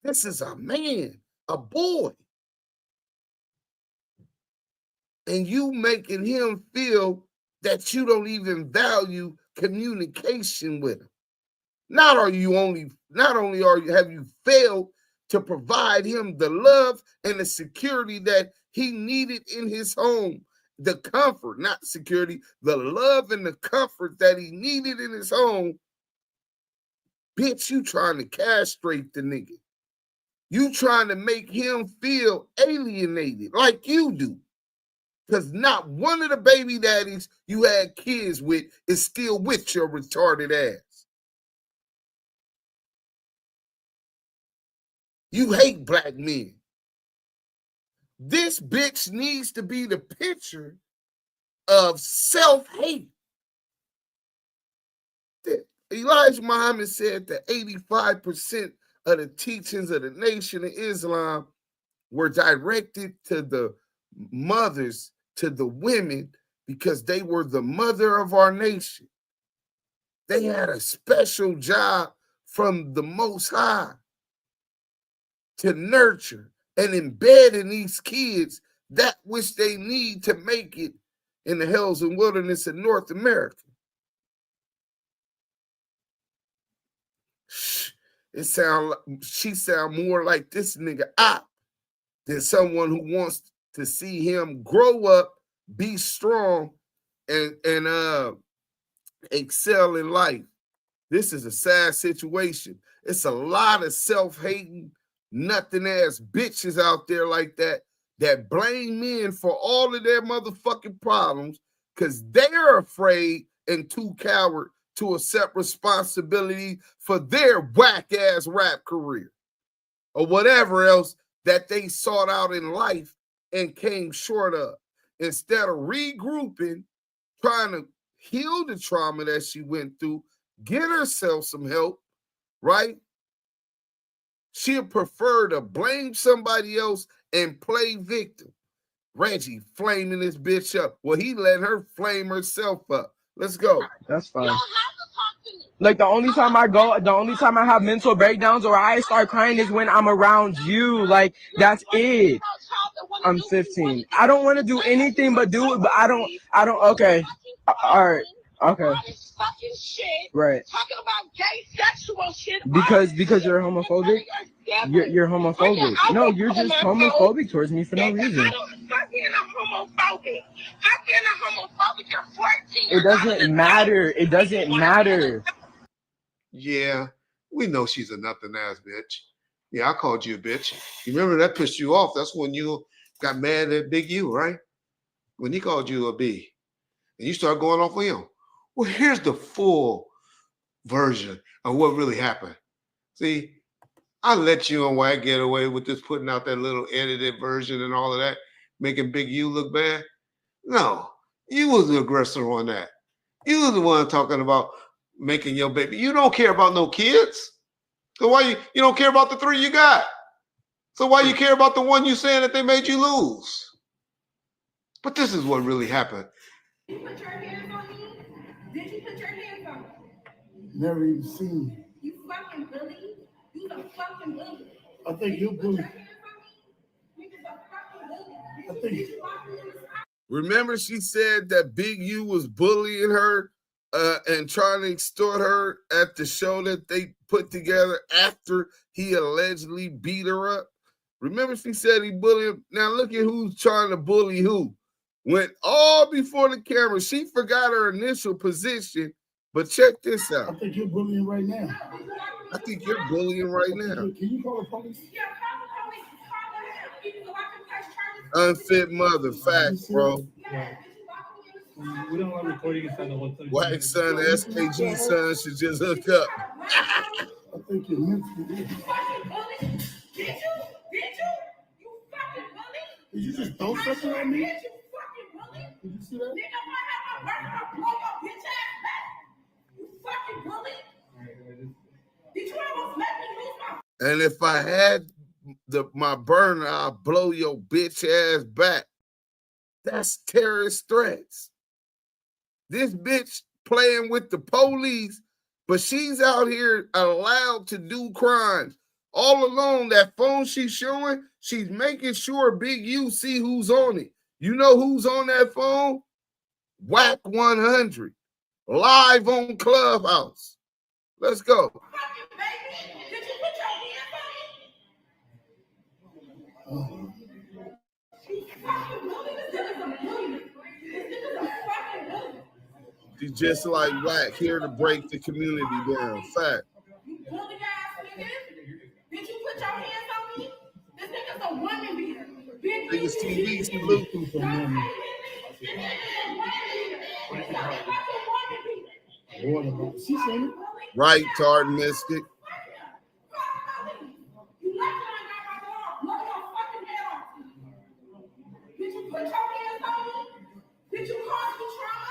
This is a man, a boy. And you making him feel that you don't even value communication with him. Not only have you failed to provide him the love and the security that he needed in his home the comfort, not security, the love and the comfort that he needed in his home, bitch, you trying to castrate the nigga. You trying to make him feel alienated like you do. Because not one of the baby daddies you had kids with is still with your retarded ass. You hate black men. This bitch needs to be the picture of self-hate. Elijah Muhammad said that 85% of the teachings of the Nation of Islam were directed to the mothers, to the women, because they were the mother of our nation. They had a special job from the Most High to nurture and embed in these kids that which they need to make it in the hills and wilderness of North America. She sound more like this nigga op than someone who wants to see him grow up, be strong, and excel in life. This is a sad situation. It's a lot of self-hating, nothing ass bitches out there like that blame men for all of their motherfucking problems because they're afraid and too coward to accept responsibility for their whack-ass rap career or whatever else that they sought out in life and came short of. Instead of regrouping, trying to heal the trauma that she went through, get herself some help, right? She'll prefer to blame somebody else and play victim. Reggie flaming this bitch up. Well, he let her flame herself up. Let's go. That's fine. Like the only time I have mental breakdowns or I start crying is when I'm around you. Like that's it. I'm 15. I don't want to do anything but do it, but I don't, okay. All right. Okay. Right. Talking about gay sexual shit. Because you're homophobic. You're homophobic. No, you're just homophobic towards me for no reason. How can a homophobic? You're 14. It doesn't matter. It doesn't matter. Yeah, we know she's a nothing ass bitch. Yeah, I called you a bitch. You remember that pissed you off? That's when you got mad at Big U, right? When he called you a B. And you start going off with him. Well, here's the full version of what really happened. See, I let you and Wack get away with this putting out that little edited version and all of that, making Big U look bad. No, you was the aggressor on that. You was the one talking about making your baby. You don't care about no kids. So why you don't care about the 3 you got? So why you care about the one you saying that they made you lose? But this is what really happened. Did you put your hands on me? Did you put your hands on me? Never even seen me. You fucking bully. You the fucking bully. I think you're bully. I think. Remember she said that Big U was bullying her and trying to extort her at the show that they put together after he allegedly beat her up? Remember she said he bullied him? Now look at who's trying to bully who. Went all before the camera. She forgot her initial position, but check this out. I think you're bullying right now. I think you're bullying right now. Can you call the police? Unfit mother, facts, bro. We don't want recording inside the hotel. Wack100 SKG son should just hook up. I think you're meant to be. Did you? You fucking bully? Did you just throw something at me? You fucking bully? Did you see that? Nigga, if I have my work, I'll blow your bitch ass back. You fucking bully? Did you almost let me lose my... And if I had my burner, I'll blow your bitch ass back. That's terrorist threats. This bitch playing with the police, but she's out here allowed to do crimes. All alone, that phone she's showing, she's making sure Big U see who's on it. You know who's on that phone? Wack100, live on Clubhouse. Let's go. She's just like Wack, here to break the community down. Fact. You bully ass nigga. Did you put your hands on me? This nigga's a woman beater. Niggas TV salute. Right, Tard Mystic. Did you put your hands on me? Did you cause me trauma?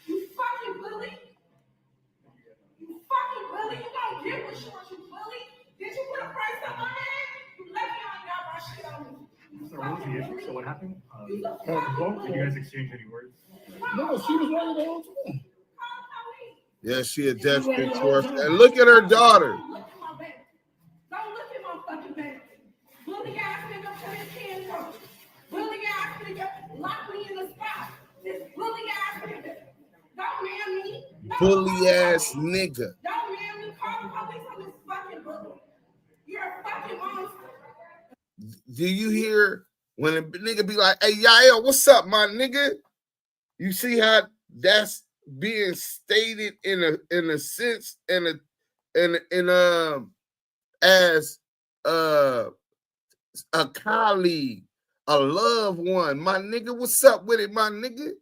You fucking bully. You fucking bully. You don't get what you bully. Did you put a price up on that? You let me on got my shit on me. So what was the issue? So what happened? Did you guys exchange any words? No, she was running the whole time. Yeah, she a desperate tourist. And look at her daughter. Don't look at my fucking back. Bully ass nigga put his hands on me. Bully ass nigga lock me in the spot. This bully ass nigga. Don't man me. Bully ass nigga. Don't man me. Call the police on this fucking bully. You're a fucking monster. Do you hear when a nigga be like, hey, Yael, what's up, my nigga? You see how that's being stated in a sense as a colleague, a loved one. My nigga, what's up with it, my nigga?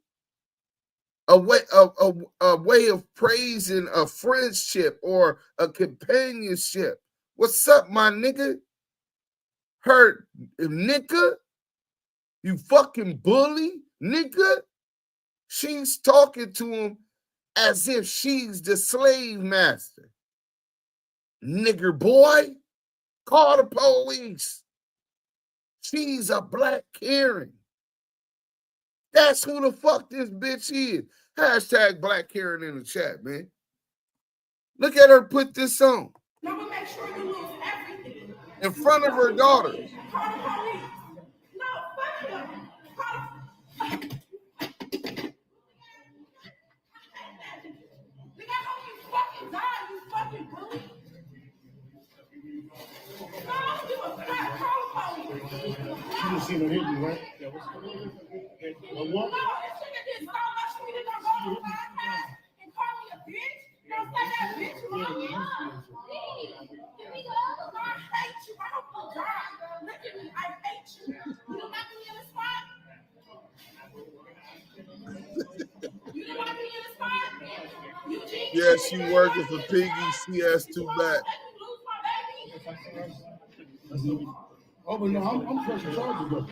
A way of praising a friendship or a companionship. What's up, my nigga? Her nigga, you fucking bully, nigga. She's talking to him as if she's the slave master. Nigger boy, call the police. She's a black Karen. That's who the fuck this bitch is. Hashtag black Karen in the chat, man. Look at her put this on. I'm gonna make sure you lose everything. In front of her daughter. Call the police. No, fuck them. Nigga, I hope you fucking die, you fucking bully. No, I don't give a fuck. Call the police. You just seen her hit you, right? Yeah, what's No, this nigga did so much for me to go on the podcast and call me a bitch. Don't say that bitch wrong. Give me love. I hate you. I hope you die. Look at me. I hate you. You don't got me in the spot. You don't got me in the spot. Eugene. Yeah, she working for Piggy. She has two back. Oh, but no, I'm pressing charges though.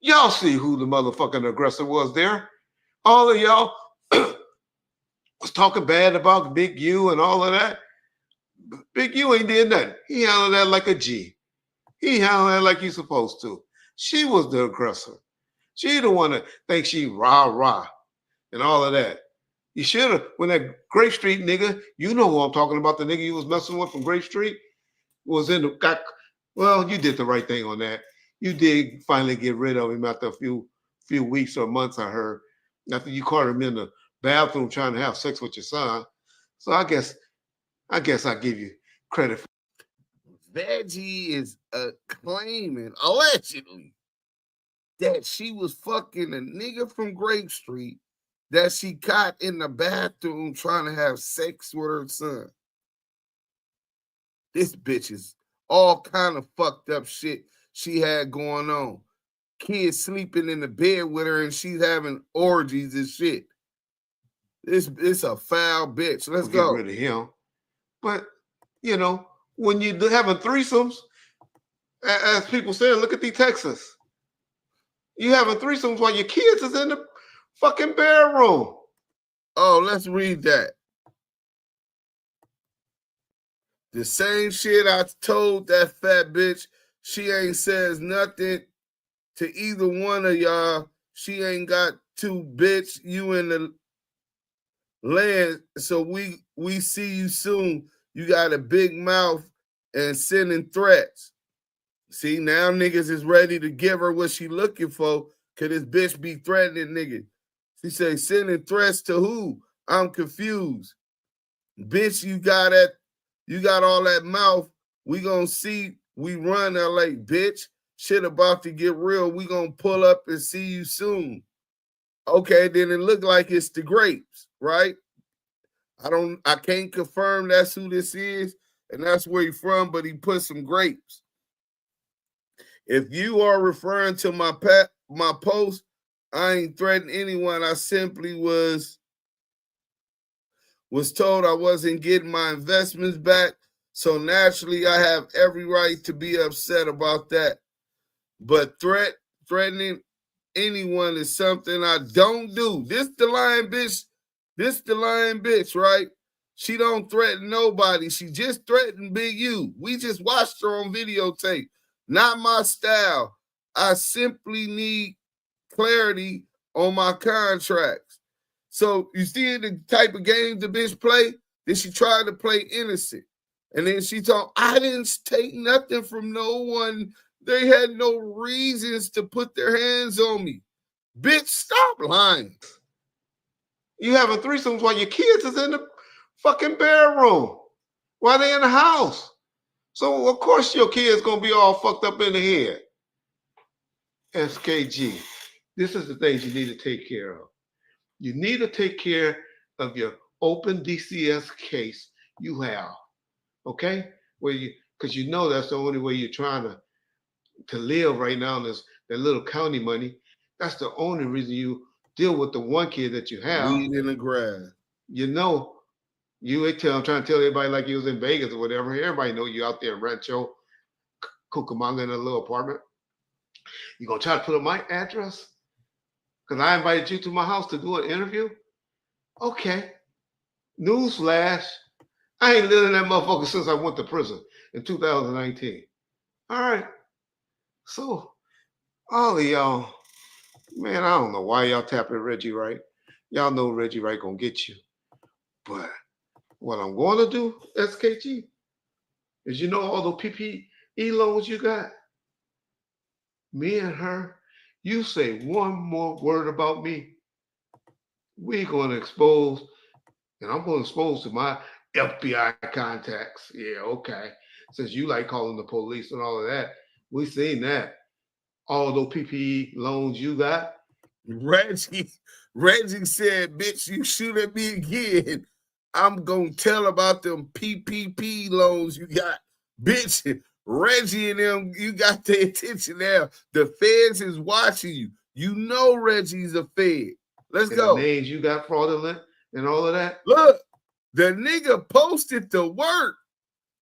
Y'all see who the motherfucking aggressor was there. All of y'all was talking bad about Big U and all of that. Big U ain't did nothing. He handled that like a G. He handled that like he's supposed to. She was the aggressor. She the one that thinks she rah and all of that. You should have, when that Grape Street nigga, you know who I'm talking about, the nigga you was messing with from Grape Street, was in the, well, you did the right thing on that. You did finally get rid of him after a few weeks or months, I heard, after you caught him in the bathroom trying to have sex with your son. So I guess I give you credit. Veggie is claiming, allegedly, that she was fucking a nigga from Grape Street that she caught in the bathroom trying to have sex with her son. This bitch is all kind of fucked up shit she had going on. Kids sleeping in the bed with her and she's having orgies and shit. It's a foul bitch. Let's go. Get rid of him. But, you know, when you're having threesomes, as people say, look at the Texas. You having threesomes while your kids is in the fucking bedroom. Oh, let's read that. The same shit I told that fat bitch. She ain't says nothing to either one of y'all. She ain't got to, bitch. You in the land, so we see you soon. You got a big mouth and sending threats. See, now niggas is ready to give her what she looking for. Could this bitch be threatening nigga? She say, sending threats to who? I'm confused. Bitch, you got all that mouth. We gonna see. We run LA, bitch. Shit about to get real. We gonna pull up and see you soon. Okay, then it looked like it's the grapes, right? I can't confirm that's who this is, and that's where he's from, but he put some grapes. If you are referring to my post, I ain't threatening anyone. I simply was told I wasn't getting my investments back. So naturally, I have every right to be upset about that. But threatening anyone is something I don't do. This the lying bitch, right? She don't threaten nobody. She just threatened Big U. We just watched her on videotape. Not my style. I simply need clarity on my contracts. So you see the type of games the bitch play? Then she tried to play innocent. And then she told, I didn't take nothing from no one. They had no reasons to put their hands on me. Bitch, stop lying. You having threesomes while your kids is in the fucking bedroom, while they in the house. So of course your kid's gonna be all fucked up in the head. SKG, this is the things you need to take care of. You need to take care of your open DCS case you have. Okay, because you know that's the only way you're trying to live right now. Is that little county money? That's the only reason you deal with the one kid that you have. Weed in the grass. You know, I'm trying to tell everybody like you was in Vegas or whatever. Everybody know you out there in Rancho Cucamonga in a little apartment. You gonna try to put up my address? Because I invited you to my house to do an interview? Okay. Newsflash. I ain't lived in that motherfucker since I went to prison in 2019. All right. So, all of y'all, man, I don't know why y'all tapping Reggie Wright. Y'all know Reggie Wright gonna get you. But what I'm going to do, SKG, is you know all those PPE loans you got? Me and her, you say one more word about me, we're going to expose, and I'm going to expose to my FBI contacts. Yeah, okay. Since you like calling the police and all of that, we seen that. All those PPE loans you got. Reggie said, bitch, you shoot at me again, I'm going to tell about them PPP loans you got. Bitch, Reggie and them, you got their attention now. The feds is watching you. You know Reggie's a fed. Let's go. The names you got fraudulent and all of that. Look, the nigga posted the work.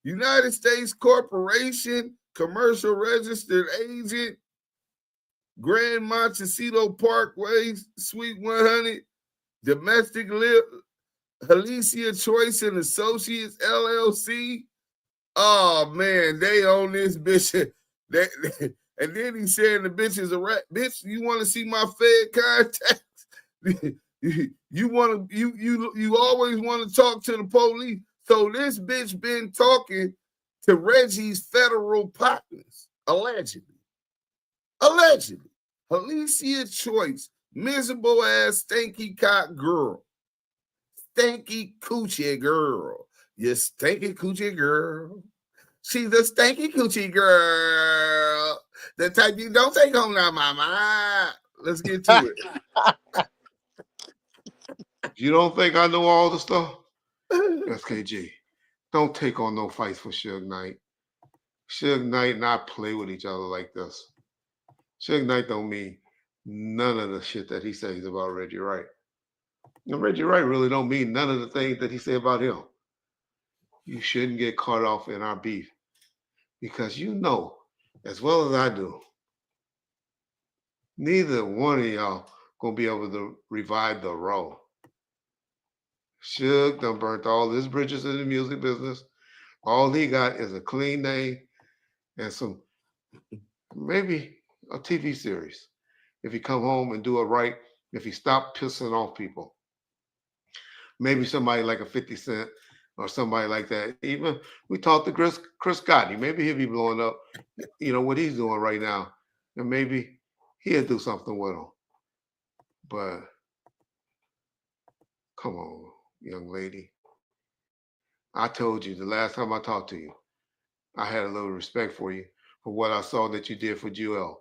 United States Corporation, commercial registered agent, Grand Montecito Parkway, Suite 100, domestic Alicia Choice and Associates, LLC. Oh, man, they own this bitch. And then he said the bitch is a rat. Bitch, you want to see my Fed contacts? You always want to talk to the police. So this bitch been talking to Reggie's federal partners, allegedly. Alicia Choice, miserable ass stanky cock girl. Stanky coochie girl. You stanky coochie girl. She's a stanky coochie girl. The type you don't take home now, mama. Let's get to it. You don't think I know all the stuff? SKG, don't take on no fights for Suge Knight. Suge Knight not play with each other like this. Suge Knight don't mean none of the shit that he says about Reggie Wright. And Reggie Wright really don't mean none of the things that he said about him. You shouldn't get caught off in our beef because you know, as well as I do, neither one of y'all gonna be able to revive the Raw. Suge done burnt all his bridges in the music business. All he got is a clean name and some, maybe a TV series. If he come home and do it right, if he stop pissing off people. Maybe somebody like a 50 Cent or somebody like that. Even we talked to Chris Gotti. Maybe he'll be blowing up, you know, what he's doing right now. And maybe he'll do something with him. But come on, young lady. I told you the last time I talked to you, I had a little respect for you for what I saw that you did for Jewel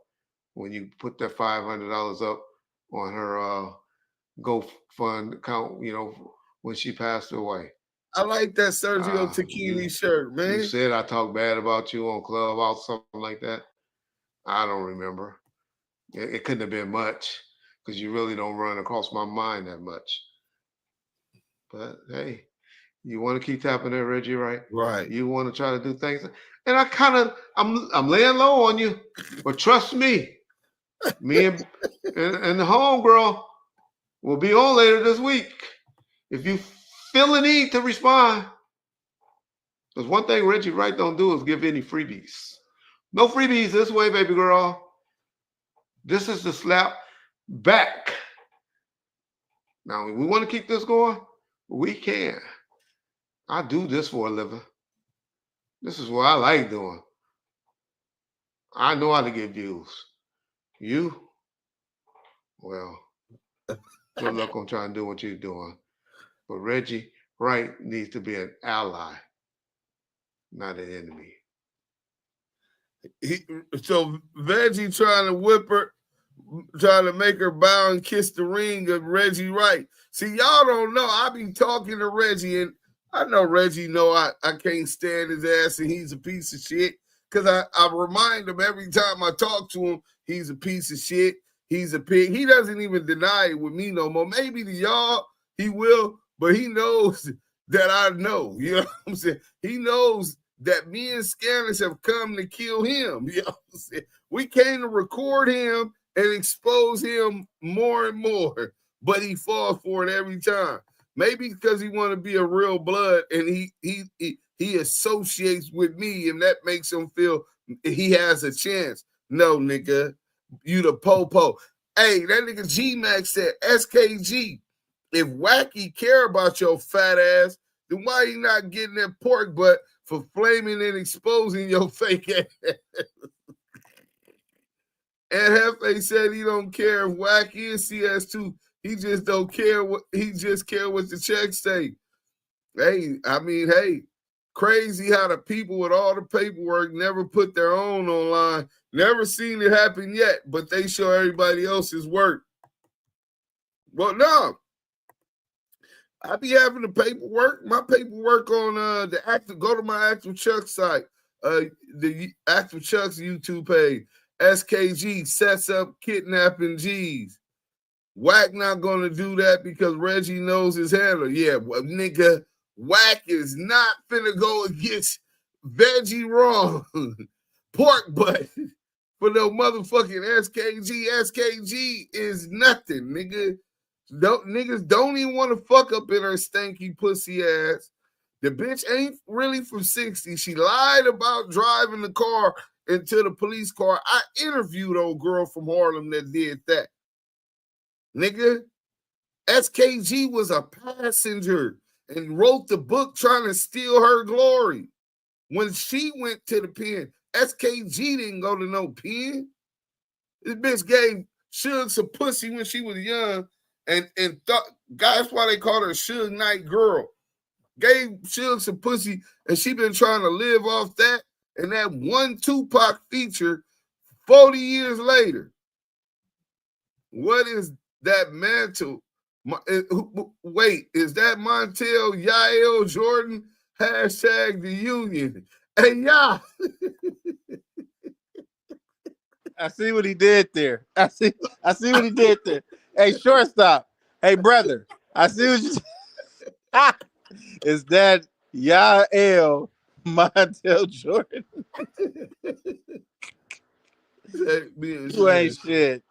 when you put that $500 up on her GoFund account, you know, when she passed away. I like that Sergio Tacchini shirt, man. You said I talked bad about you on Clubhouse, something like that. I don't remember. It couldn't have been much because you really don't run across my mind that much. But hey, you want to keep tapping there, Reggie, right? Right. You want to try to do things, and I'm laying low on you, but trust me, me and the homegirl will be on later this week. If you feel the need to respond, because one thing Reggie Wright don't do is give any freebies. No freebies this way, baby girl. This is the slap back. Now, we want to keep this going. We can. I do this for a living. This is what I like doing. I know how to get views. You? Well, good luck on trying to do what you're doing. But Reggie Wright needs to be an ally, not an enemy. So Veggie trying to whip her, trying to make her bow and kiss the ring of Reggie Wright. See, y'all don't know. I be talking to Reggie, and I know Reggie know I can't stand his ass and he's a piece of shit. Because I remind him every time I talk to him, he's a piece of shit. He's a pig. He doesn't even deny it with me no more. Maybe to y'all he will, but he knows that I know. You know what I'm saying? He knows that me and Scanners have come to kill him. You know what I'm saying? We came to record him and expose him more and more, but he falls for it every time. Maybe because he want to be a real blood and he associates with me and that makes him feel he has a chance. No, nigga, you the po-po. Hey, that nigga G-Max said, SKG, if Wacky care about your fat ass, then why you not getting that pork butt for flaming and exposing your fake ass? And Hefe said he don't care if Wacky is CS2. He just don't care what he just care what the checks say. Hey, I mean, hey, crazy how the people with all the paperwork never put their own online. Never seen it happen yet, but they show everybody else's work. Well, no. I be having the paperwork. My paperwork on the active. Go to my Active Chuck site, the Active Chuck's YouTube page. SKG sets up kidnapping G's. Wack not gonna do that because Reggie knows his handler. Yeah, well, nigga, Wack is not finna go against Veggie wrong. Pork butt for no motherfucking SKG. SKG is nothing, nigga. Niggas don't even want to fuck up in her stanky pussy ass. The bitch ain't really from 60. She lied about driving the car into the police car. I interviewed old girl from Harlem that did that. Nigga, SKG was a passenger and wrote the book trying to steal her glory. When she went to the pen, SKG didn't go to no pen. This bitch gave Suge some pussy when she was young and thought, that's why they called her Suge Knight Girl. Gave Suge some pussy and she been trying to live off that and that one Tupac feature 40 years later. What is that mantle? Wait, is that Montel Yael Jordan? Hashtag the union. Hey, y'all. I see what he did there. I see what he did there. Hey, shortstop. Hey, brother. I see what you is that Yael Montel Jordan? You ain't shit.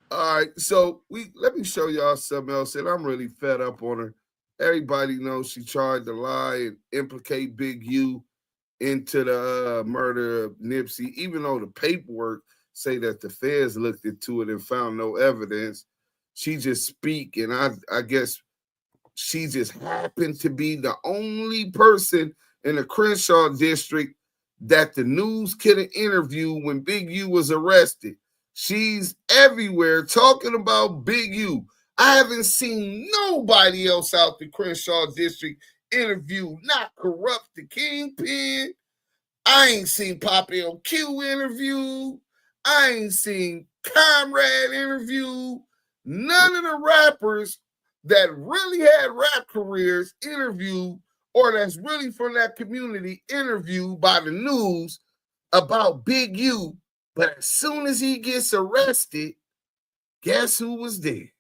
All right, so let me show y'all something else, and I'm really fed up on her. Everybody knows she tried to lie and implicate Big U into the murder of Nipsey, even though the paperwork say that the feds looked into it and found no evidence. She just speak, and I guess she just happened to be the only person in the Crenshaw District that the news couldn't interview when Big U was arrested. She's everywhere talking about Big U. I haven't seen nobody else out the Crenshaw District interview, not Corrupt the Kingpin. I ain't seen Pop LQ interview. I ain't seen Comrade interview. None of the rappers that really had rap careers interviewed, or that's really from that community interviewed by the news about Big U. But as soon as he gets arrested, guess who was there?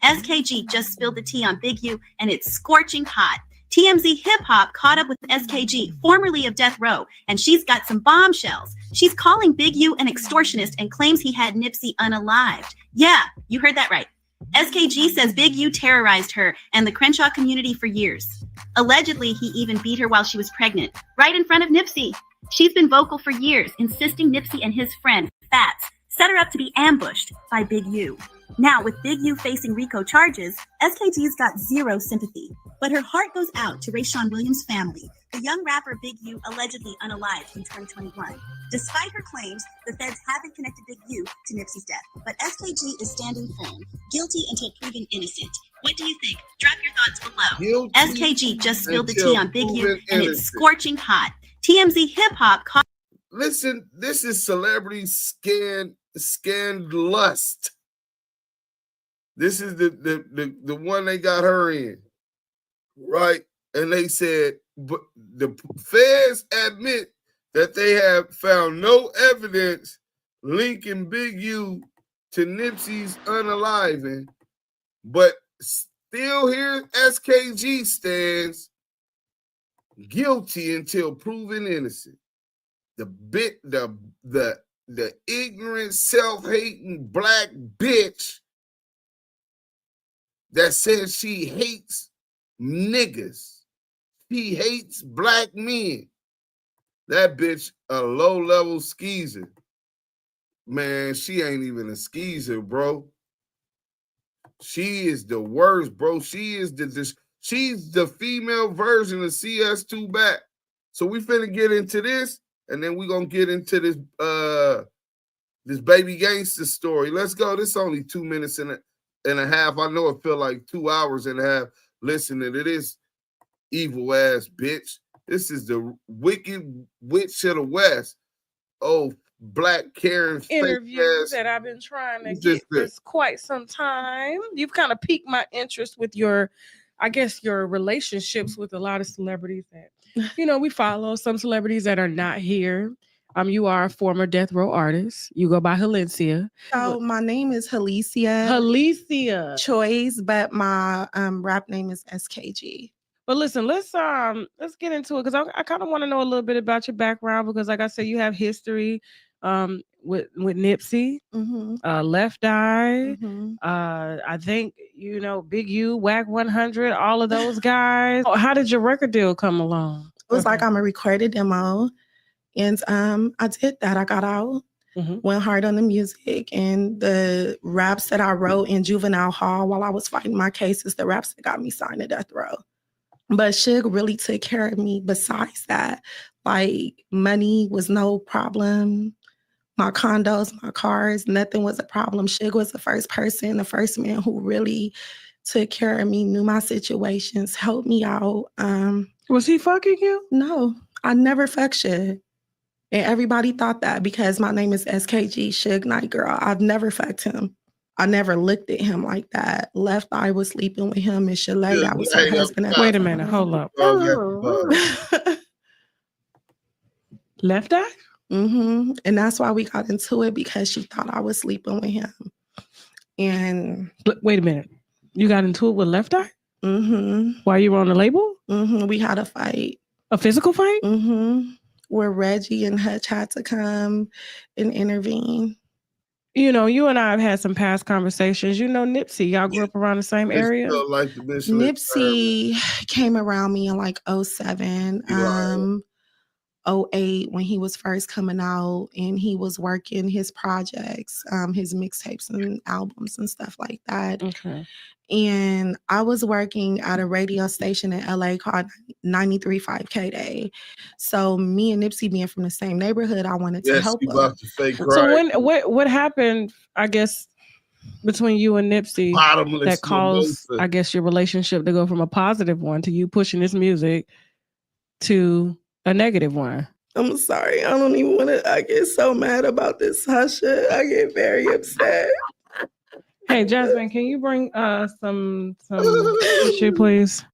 SKG just spilled the tea on Big U, and it's scorching hot. TMZ Hip Hop caught up with SKG, formerly of Death Row, and she's got some bombshells. She's calling Big U an extortionist and claims he had Nipsey unalived. Yeah, you heard that right. SKG says Big U terrorized her and the Crenshaw community for years. Allegedly, he even beat her while she was pregnant, right in front of Nipsey. She's been vocal for years, insisting Nipsey and his friend, Fats, set her up to be ambushed by Big U. Now, with Big U facing RICO charges, SKG's got zero sympathy. But her heart goes out to Rayshawn Williams' family, the young rapper Big U allegedly unalived in 2021. Despite her claims, the feds haven't connected Big U to Nipsey's death. But SKG is standing firm, guilty until proven innocent. What do you think? Drop your thoughts below. SKG just spilled the tea on Big U, and it's scorching hot. TMZ Hip Hop caught. Listen, this is celebrity scandalust. This is the one they got her in, right? And they said, but the feds admit that they have found no evidence linking Big U to Nipsey's unaliving, but still here SKG stands guilty until proven innocent. The ignorant, self-hating black bitch that says she hates niggas. She hates black men. That bitch a low-level skeezer. Man, she ain't even a skeezer, bro. She is the worst, bro. She is she's the female version of CS2 back. So we finna get into this, and then we gonna get into this this baby gangster story. Let's go. This is only 2 minutes and a half. I know it feel like 2 hours and a half listening to this evil ass bitch. This is the wicked witch of the West. Oh, black Karen interviews that I've been trying to get for quite some time. You've kind of piqued my interest with your, I guess, your relationships with a lot of celebrities that, you know, we follow. Some celebrities that are not here. You are a former Death Row artist. You go by Halencia. So my name is Halencia. Halencia Choice, but my rap name is SKG. But listen, let's get into it, because I kind of want to know a little bit about your background, because like I said, you have history with Nipsey, Left Eye, I think, you know, Big U, Wack100, all of those guys. How did your record deal come along? It was like I'm a recorded demo, and I did that. I got out, went hard on the music, and the raps that I wrote in juvenile hall while I was fighting my cases, the raps that got me signed to Death Row. But Suge really took care of me. Besides that, like, money was no problem. My condos, my cars, nothing was a problem. Suge was the first man who really took care of me, knew my situations, helped me out. Was he fucking you? No, I never fucked Suge. And everybody thought that because my name is SKG, Suge Knight Girl. I've never fucked him. I never looked at him like that. Left Eye was sleeping with him, and Chalet, that was her husband. Wait a minute, hold up. Left Eye? And that's why we got into it, because she thought I was sleeping with him. And wait a minute, you got into it with Left Eye? While you were on the label? We had a fight. A physical fight? Where Reggie and Hutch had to come and intervene. You know, you and I have had some past conversations. You know Nipsey, y'all grew up around the same area? Like Nipsey came around me in like 07, 08, when he was first coming out, and he was working his projects, his mixtapes and albums and stuff like that. And I was working at a radio station in LA called 93.5 K-Day. So me and Nipsey being from the same neighborhood, I wanted to help him. So what happened, I guess, between you and Nipsey that caused, I guess, your relationship to go from a positive one to you pushing this music to a negative one? I'm sorry. I don't even want to. I get so mad about this, Sasha. I get very upset. Hey, Jasmine, can you bring some tissue, please?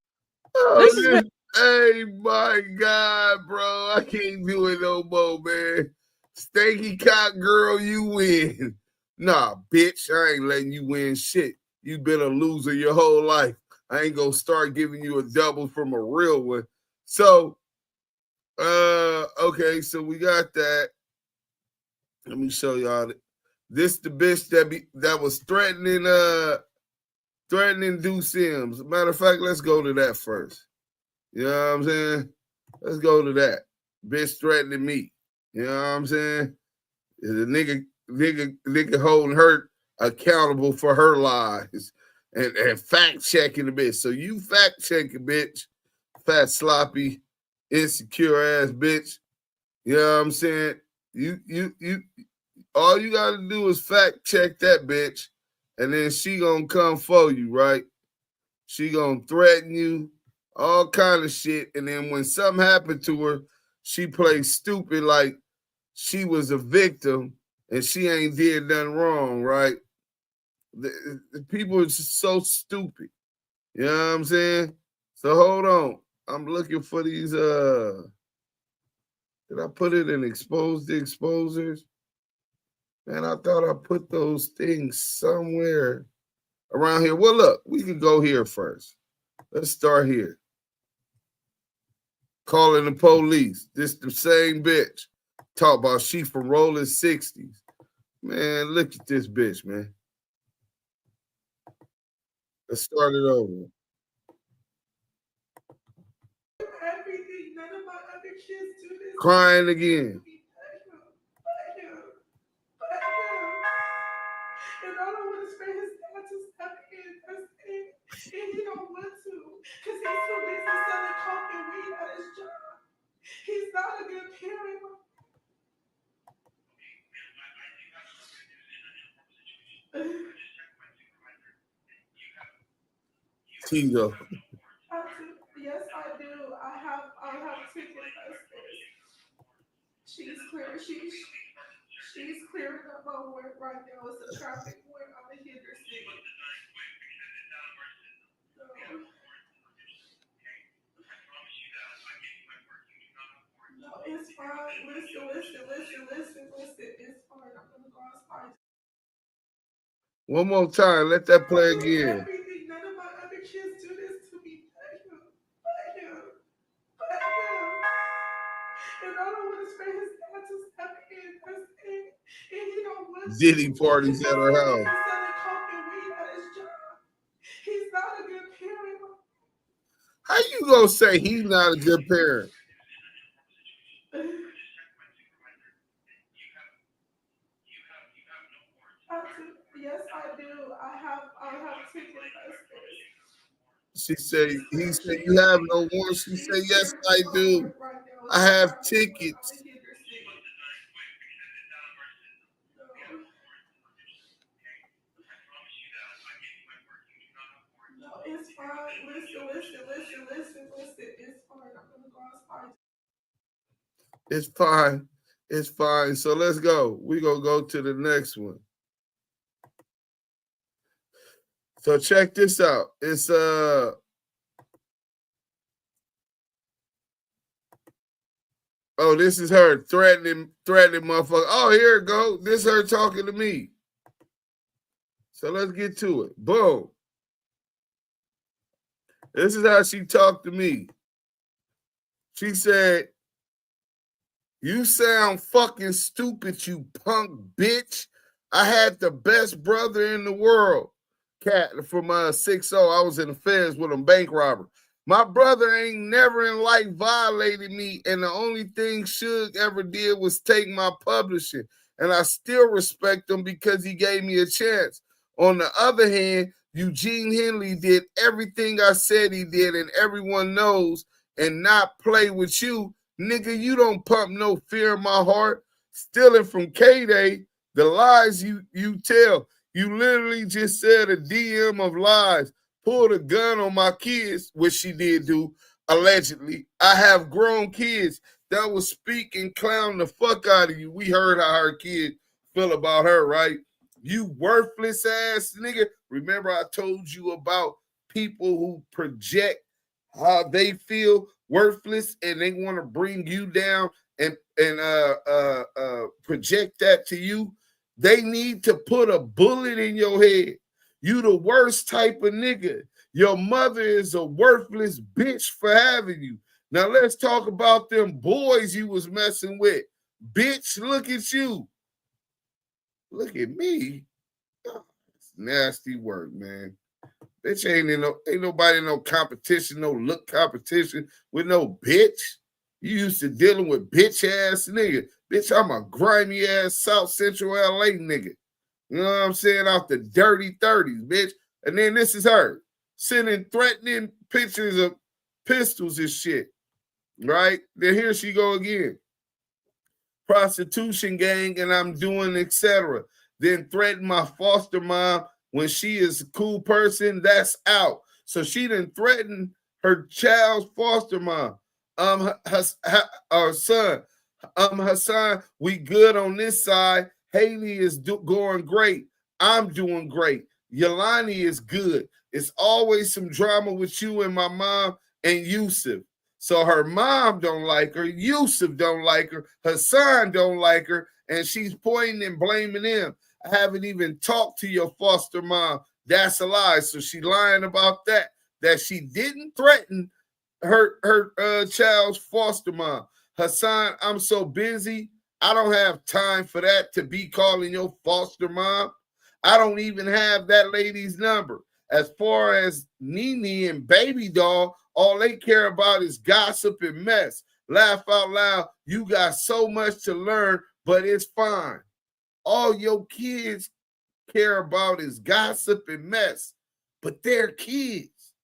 Oh, hey, my God, bro. I can't do it no more, man. Stanky cock girl, you win. Nah, bitch, I ain't letting you win shit. You been a loser your whole life. I ain't gonna start giving you a double from a real one. So, okay, so we got that. Let me show y'all. This the bitch that was threatening Due Sims. Matter of fact, let's go to that first. You know what I'm saying? Let's go to that. Bitch threatening me. You know what I'm saying? The nigga holding her accountable for her lies and fact checking the bitch. So you fact checking, bitch, fat sloppy, insecure ass bitch. You know what I'm saying? You all you gotta do is fact check that bitch, and then she gonna come for you, right? She gonna threaten you, all kind of shit, and then when something happened to her, she plays stupid like she was a victim and she ain't did nothing wrong, right? The people are just so stupid. You know what I'm saying? So hold on. I'm looking for these did I put it in expose the exposers? Man, I thought I put those things somewhere around here. Well, look, we can go here first. Let's start here. Calling the police. This the same bitch. Talk about she from rolling 60s. Man, look at this bitch, man. Let's start it over. Everything, none of my other kids do this. Crying again. And I don't want to spend his dad to step in, and he don't want to, because he's too busy selling coke and weed at his job. He's not a good parent. Tito. Yes, I do. I have ticket justice. She's clear. She's clearing up my warrant right now. It's a traffic warrant on the Henderson. No, it's fine. Listen. It's fine. I'm gonna go outside. One more time. Let that play again. Everything. None of my other kids do this to me. But him. And I don't want to spend his dad to step in, and he don't want to. Diddy parties at her house. He's selling coke and weed at his job. He's not a good parent. How you gonna say he's not a good parent? Yes, I do. I have ticket justice. He said, you have no warrant. She said, yes, I do. I have tickets. No, it's fine. Listen. It's fine. I'm gonna go outside. It's fine. So let's go. We're gonna go to the next one. So check this out. It's oh, this is her threatening motherfucker. Oh, here it go. This is her talking to me. So let's get to it. Boom. This is how she talked to me. She said, "You sound fucking stupid, you punk bitch. I had the best brother in the world." Cat from 6-0. I was in the feds with him, bank robber. My brother ain't never in life violated me, and the only thing Suge ever did was take my publishing. And I still respect him because he gave me a chance. On the other hand, Eugene Henley did everything I said he did, and everyone knows, and not play with you. Nigga, you don't pump no fear in my heart. Stealing from K-Day, the lies you tell. You literally just said a DM of lies. Pulled a gun on my kids, which she did do, allegedly. I have grown kids that will speak and clown the fuck out of you. We heard how her kid feel about her, right? You worthless ass nigga. Remember I told you about people who project how they feel worthless and they want to bring you down and project that to you. They need to put a bullet in your head. You the worst type of nigga. Your mother is a worthless bitch for having you. Now let's talk about them boys you was messing with. Bitch, look at you. Look at me. Oh, it's nasty work, man. Bitch ain't nobody in no competition, no look competition with no bitch. You used to dealing with bitch ass nigga. Bitch, I'm a grimy ass South Central LA nigga. You know what I'm saying? Out the dirty 30s, bitch. And then this is her sending threatening pictures of pistols and shit. Right? Then here she go again. Prostitution gang and I'm doing etc. Then threaten my foster mom when she is a cool person. That's out. So she didn't threaten her child's foster mom. Her son. Hassan, we good on this side. Haley is going great. I'm doing great. Yolani is good. It's always some drama with you and my mom and Yusuf. So her mom don't like her. Yusuf don't like her. Hassan don't like her. And she's pointing and blaming him. I haven't even talked to your foster mom. That's a lie. So she lying about that. That she didn't threaten her child's foster mom. Hassan, I'm so busy. I don't have time for that to be calling your foster mom. I don't even have that lady's number. As far as Nene and Baby Doll, all they care about is gossip and mess. Laugh out loud. You got so much to learn, but it's fine. All your kids care about is gossip and mess, but they're kids.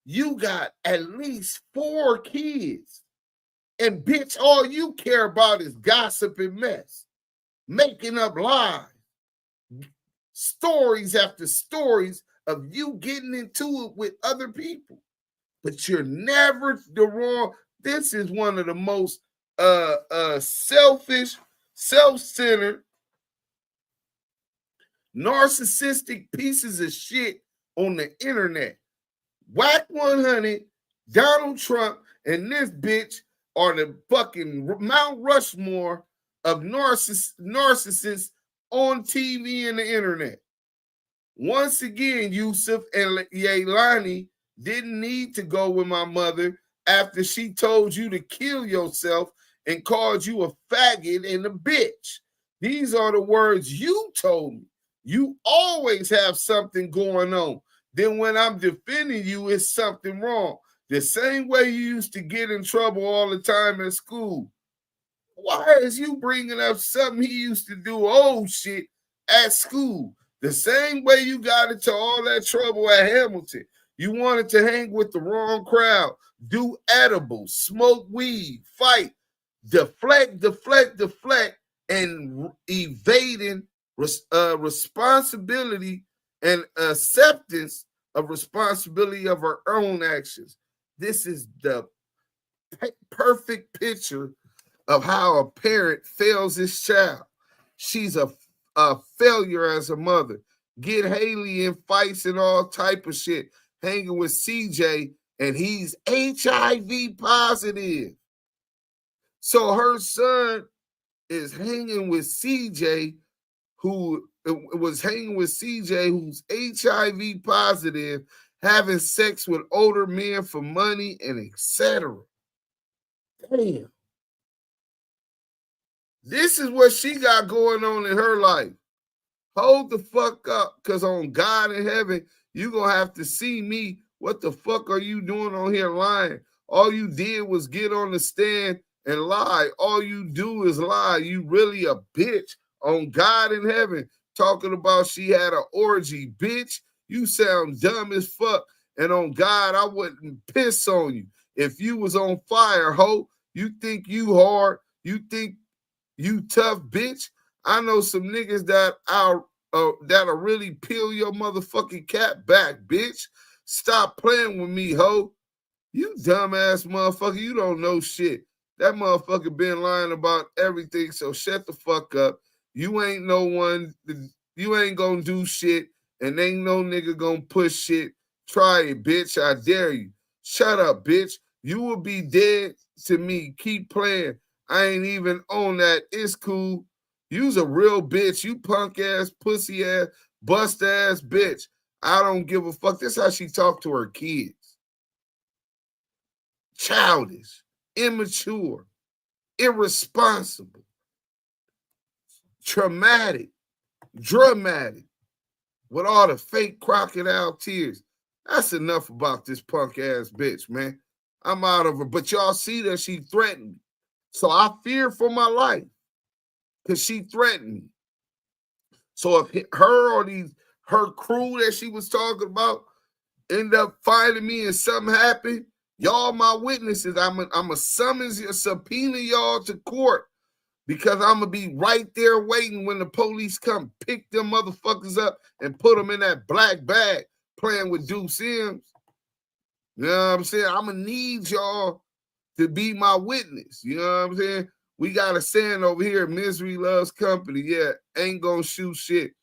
You got at least 4 kids. And bitch, all you care about is gossip and mess. Making up lies. Stories after stories of you getting into it with other people. But you're never the wrong. This is one of the most selfish, self-centered, narcissistic pieces of shit on the internet. Wack100, Donald Trump, and this bitch are the fucking Mount Rushmore of narcissists on TV and the internet. Once again, Yusuf and Yaylani didn't need to go with my mother after she told you to kill yourself and called you a faggot and a bitch. These are the words you told me. You always have something going on. Then when I'm defending you, it's something wrong. The same way you used to get in trouble all the time at school. Why is you bringing up something he used to do old shit at school? The same way you got into all that trouble at Hamilton. You wanted to hang with the wrong crowd, do edibles, smoke weed, fight, deflect, and evading responsibility and acceptance of responsibility of her own actions. This is the perfect picture of how a parent fails his child. She's a failure as a mother. Get Haley in fights and all type of shit, hanging with CJ, and he's HIV positive. So her son is hanging with CJ, who was hanging with CJ, who's HIV positive, having sex with older men for money and etc. Damn. This is what she got going on in her life. Hold the fuck up, because on God in heaven, you're going to have to see me. What the fuck are you doing on here lying? All you did was get on the stand and lie. All you do is lie. You really a bitch on God in heaven. Talking about she had an orgy. Bitch, you sound dumb as fuck. And on God, I wouldn't piss on you. If you was on fire, ho, you think you hard. You think you tough, bitch. I know some niggas that'll really peel your motherfucking cap back, bitch. Stop playing with me, ho. You dumbass motherfucker. You don't know shit. That motherfucker been lying about everything, so shut the fuck up. You ain't no one You ain't gonna do shit, and ain't no nigga gonna push shit. Try it, bitch. I dare you. Shut up, bitch. You will be dead to me. Keep playing. I ain't even on that. It's cool. You's a real bitch. You punk ass, pussy ass, bust ass bitch. I don't give a fuck. This is how she talked to her kids. Childish, immature, irresponsible, traumatic, dramatic, with all the fake crocodile tears. That's enough about this punk ass bitch, man. I'm out of her. But y'all see that she threatened me. So I fear for my life because she threatened me. So if her or her crew that she was talking about end up finding me and something happened, y'all my witnesses. I'm a subpoena y'all to court because I'm going to be right there waiting when the police come pick them motherfuckers up and put them in that black bag playing with Deuce Sims. You know what I'm saying? I'm going to need y'all to be my witness. You know what I'm saying? We got a saying over here, misery loves company. Yeah, ain't going to shoot shit.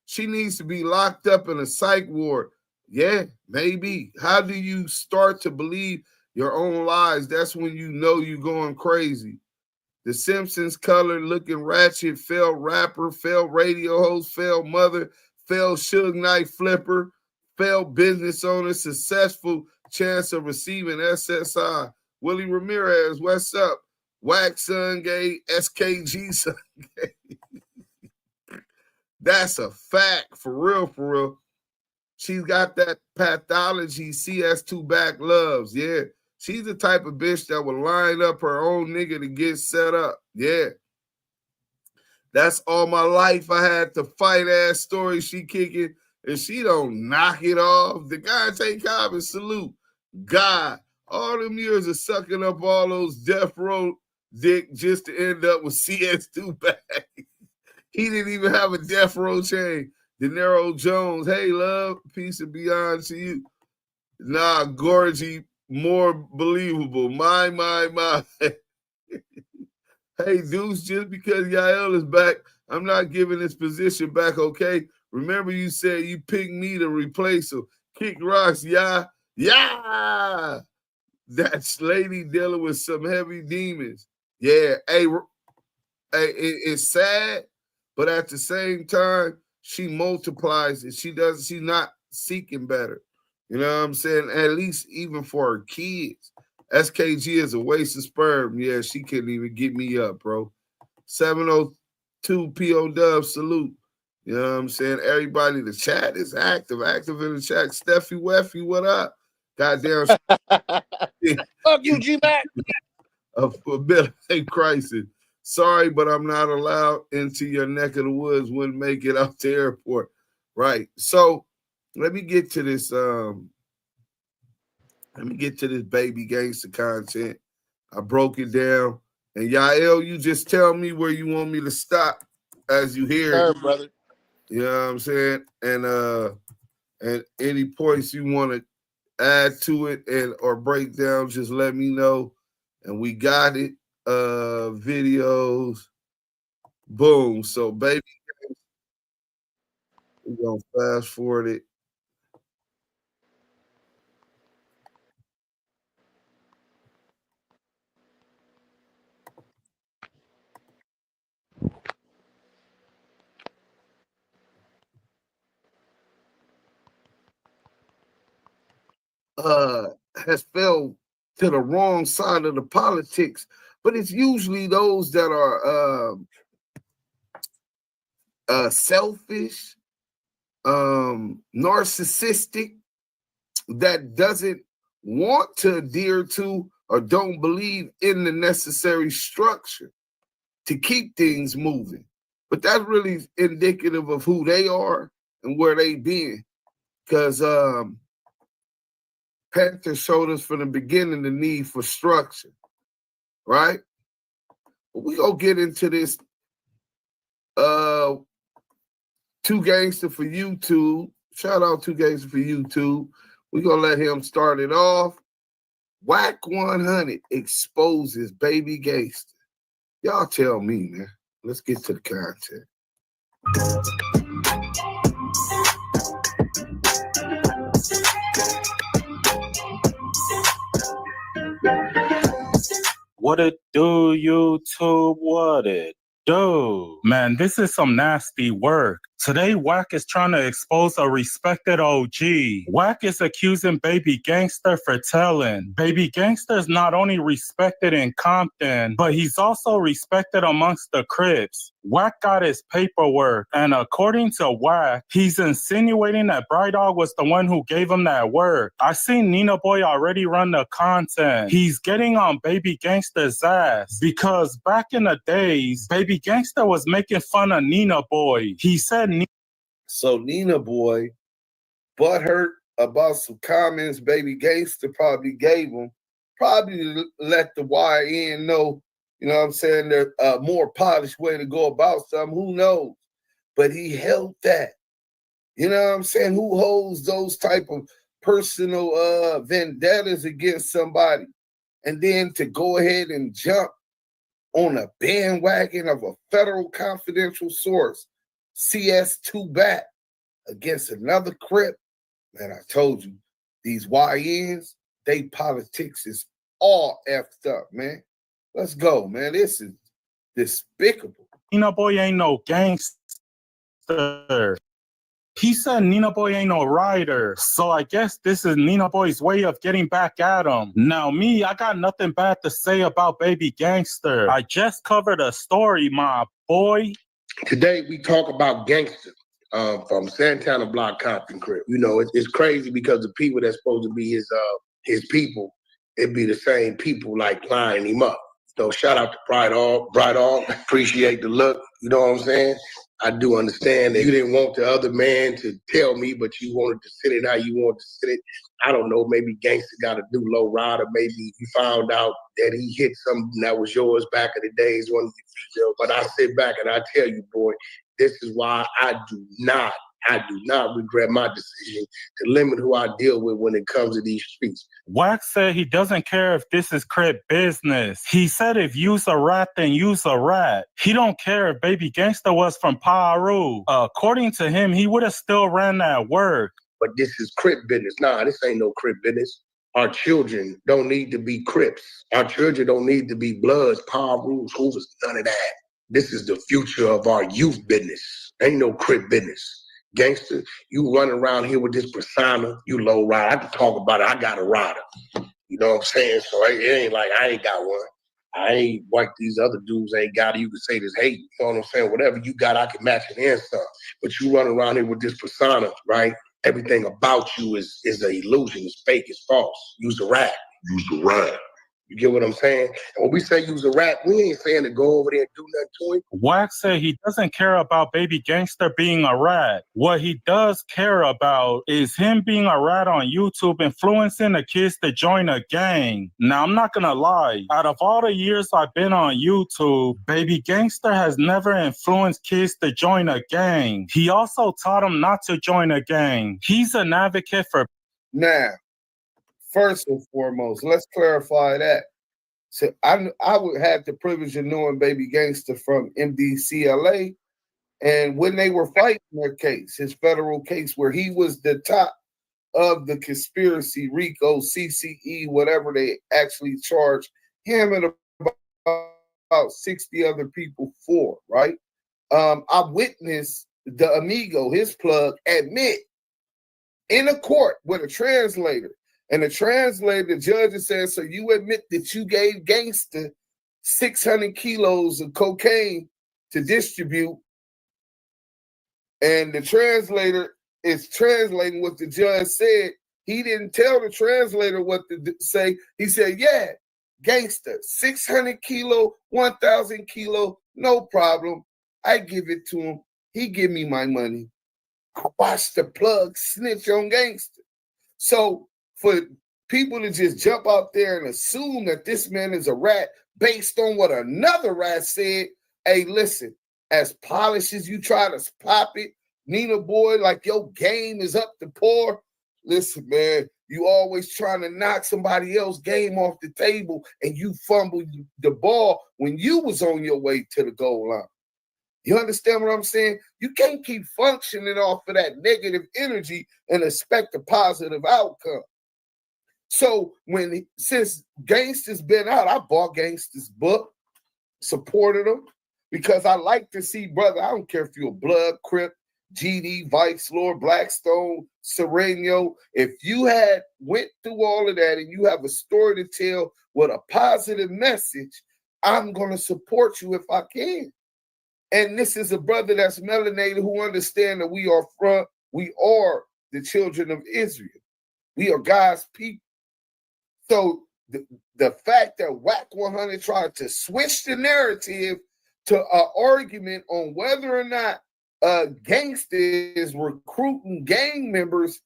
She needs to be locked up in a psych ward. Yeah, maybe. How do you start to believe your own lies? That's when you know you're going crazy. The Simpsons color looking ratchet, failed rapper, failed radio host, failed mother, failed Suge Knight flipper, failed business owner, successful chance of receiving SSI. Willie Ramirez, what's up? Wack100 SKG son gay. That's a fact, for real, for real. She's got that pathology CS2 back loves, yeah. She's the type of bitch that would line up her own nigga to get set up, yeah. That's all my life I had to fight ass story she kicking, and she don't knock it off. The guy take Cobb salute. God, all them years of sucking up all those death row dick just to end up with CS2 back. He didn't even have a death row chain. De Niro Jones, hey, love, peace and beyond to you. Nah, Gorgie, more believable. My. Hey, Deuce, just because Yael is back, I'm not giving his position back, okay? Remember you said you picked me to replace him. Kick rocks, yeah. That's lady dealing with some heavy demons. Yeah, hey, it's sad, but at the same time, she multiplies it. She's not seeking better. You know what I'm saying? At least even for her kids. SKG is a waste of sperm. Yeah, she couldn't even get me up, bro. 702 POW salute. You know what I'm saying? Everybody, the chat is active. Active in the chat. Steffi Weffy, what up? Goddamn. Fuck you, G-Mac. A mobility crisis. Sorry, but I'm not allowed into your neck of the woods. Wouldn't make it out the airport. Right. So let me get to this. Let me get to this baby gangster content. I broke it down. And Yael, you just tell me where you want me to stop as you hear it. Sure, brother. You know what I'm saying? And any points you want to add to it and or break down, just let me know. And we got it. Videos. Boom. So baby, we're gonna fast forward it. Has fell to the wrong side of the politics, but it's usually those that are selfish, narcissistic, that doesn't want to adhere to or don't believe in the necessary structure to keep things moving. But that's really indicative of who they are and where they've been. Because Panther showed us from the beginning the need for structure, right? But we gonna get into this Two Gangster for YouTube. Shout out Two Gangster for YouTube. We gonna let him start it off. Wack100 exposes baby gangster. Y'all tell me, man. Let's get to the content. What it do, YouTube? What it do? Man, this is some nasty work. Today, Wack is trying to expose a respected OG. Wack is accusing Baby Gangster for telling. Baby Gangster is not only respected in Compton, but he's also respected amongst the Crips. Wack got his paperwork, and according to Wack, he's insinuating that Bright Dog was the one who gave him that work. I seen Nina Boy already run the content. He's getting on Baby Gangster's ass because back in the days, Baby Gangster was making fun of Nina Boy. He said so Nina Boy butthurt about some comments Baby Gangster probably gave him, probably let the YN know, you know what I'm saying, there's a more polished way to go about something, who knows? But he held that. You know what I'm saying? Who holds those type of personal vendettas against somebody? And then to go ahead and jump on a bandwagon of a federal confidential source, CS2 back against another Crip. Man, I told you, these YNs, they politics is all effed up, man. Let's go, man. This is despicable. Nina Boy ain't no gangster. He said Nina Boy ain't no rider. So I guess this is Nina Boy's way of getting back at him. Now me, I got nothing bad to say about Baby Gangster. I just covered a story, my boy. Today we talk about Gangster from Santana Block Compton Crip. You know, it's crazy because the people that's supposed to be his people, it'd be the same people like lining him up. So shout out to Bright Dog. Appreciate the look. You know what I'm saying? I do understand that you didn't want the other man to tell me, but you wanted to sit it how you wanted to sit it. I don't know, maybe Gangster got a new low rider. Maybe you found out that he hit something that was yours back in the days, one of your females. But I sit back and I tell you, boy, this is why I do not regret my decision to limit who I deal with when it comes to these streets. Wack said he doesn't care if this is Crip business. He said if you's a rat, then you's a rat. He don't care if Baby Gangster was from Paru. According to him, he would have still ran that work. But this is Crip business. Nah, this ain't no Crip business. Our children don't need to be Crips. Our children don't need to be Bloods, Parus, Hoovers, none of that. This is the future of our youth business. Ain't no Crip business. Gangster, you running around here with this persona, you low rider. I can talk about it. I got a rider. You know what I'm saying? So it ain't like I ain't got one. I ain't like these other dudes ain't got it. You can say this hate. You know what I'm saying? Whatever you got, I can match it and some. But you run around here with this persona, right? Everything about you is an illusion. It's fake. It's false. Use a rat. Use a rat. You get what I'm saying? And when we say use a rat, we ain't saying to go over there and do nothing to him. Wack said he doesn't care about Baby Gangster being a rat. What he does care about is him being a rat on YouTube, influencing the kids to join a gang. Now, I'm not gonna lie. Out of all the years I've been on YouTube, Baby Gangster has never influenced kids to join a gang. He also taught them not to join a gang. He's an advocate for... Now, first and foremost, let's clarify that. So I would have the privilege of knowing Baby Gangster from MDCLA, and when they were fighting their case, his federal case, where he was the top of the conspiracy, RICO, CCE, whatever they actually charged him and about 60 other people for, right? I witnessed the amigo, his plug, admit in a court with a translator. And the translator, the judge is saying, so you admit that you gave Gangster 600 kilos of cocaine to distribute. And the translator is translating what the judge said. He didn't tell the translator what to say. He said, yeah, Gangster, 600 kilo, 1,000 kilo, no problem. I give it to him. He give me my money. I watched the plug snitch on Gangster. So for people to just jump out there and assume that this man is a rat based on what another rat said, hey, listen, as polished as you try to pop it, Nina Boy, like your game is up to par. Listen, man, you always trying to knock somebody else's game off the table and you fumbled the ball when you was on your way to the goal line. You understand what I'm saying? You can't keep functioning off of that negative energy and expect a positive outcome. So since Gangsta's been out, I bought Gangsta's book, supported him, because I like to see, brother, I don't care if you're a Blood, Crip, GD, Vice Lord, Blackstone, Sereno, if you had went through all of that and you have a story to tell with a positive message, I'm going to support you if I can. And this is a brother that's melanated who understand that we are the children of Israel. We are God's people. So the fact that Wack100 tried to switch the narrative to an argument on whether or not Gangsta is recruiting gang members,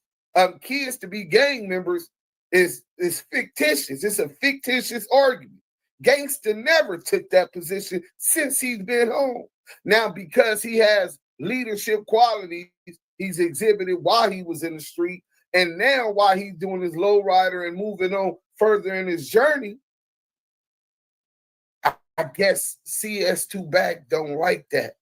kids to be gang members is fictitious. It's a fictitious argument. Gangsta never took that position since he's been home. Now, because he has leadership qualities he's exhibited while he was in the street, and now while he's doing his lowrider and moving on further in his journey, I guess CS2 back don't like that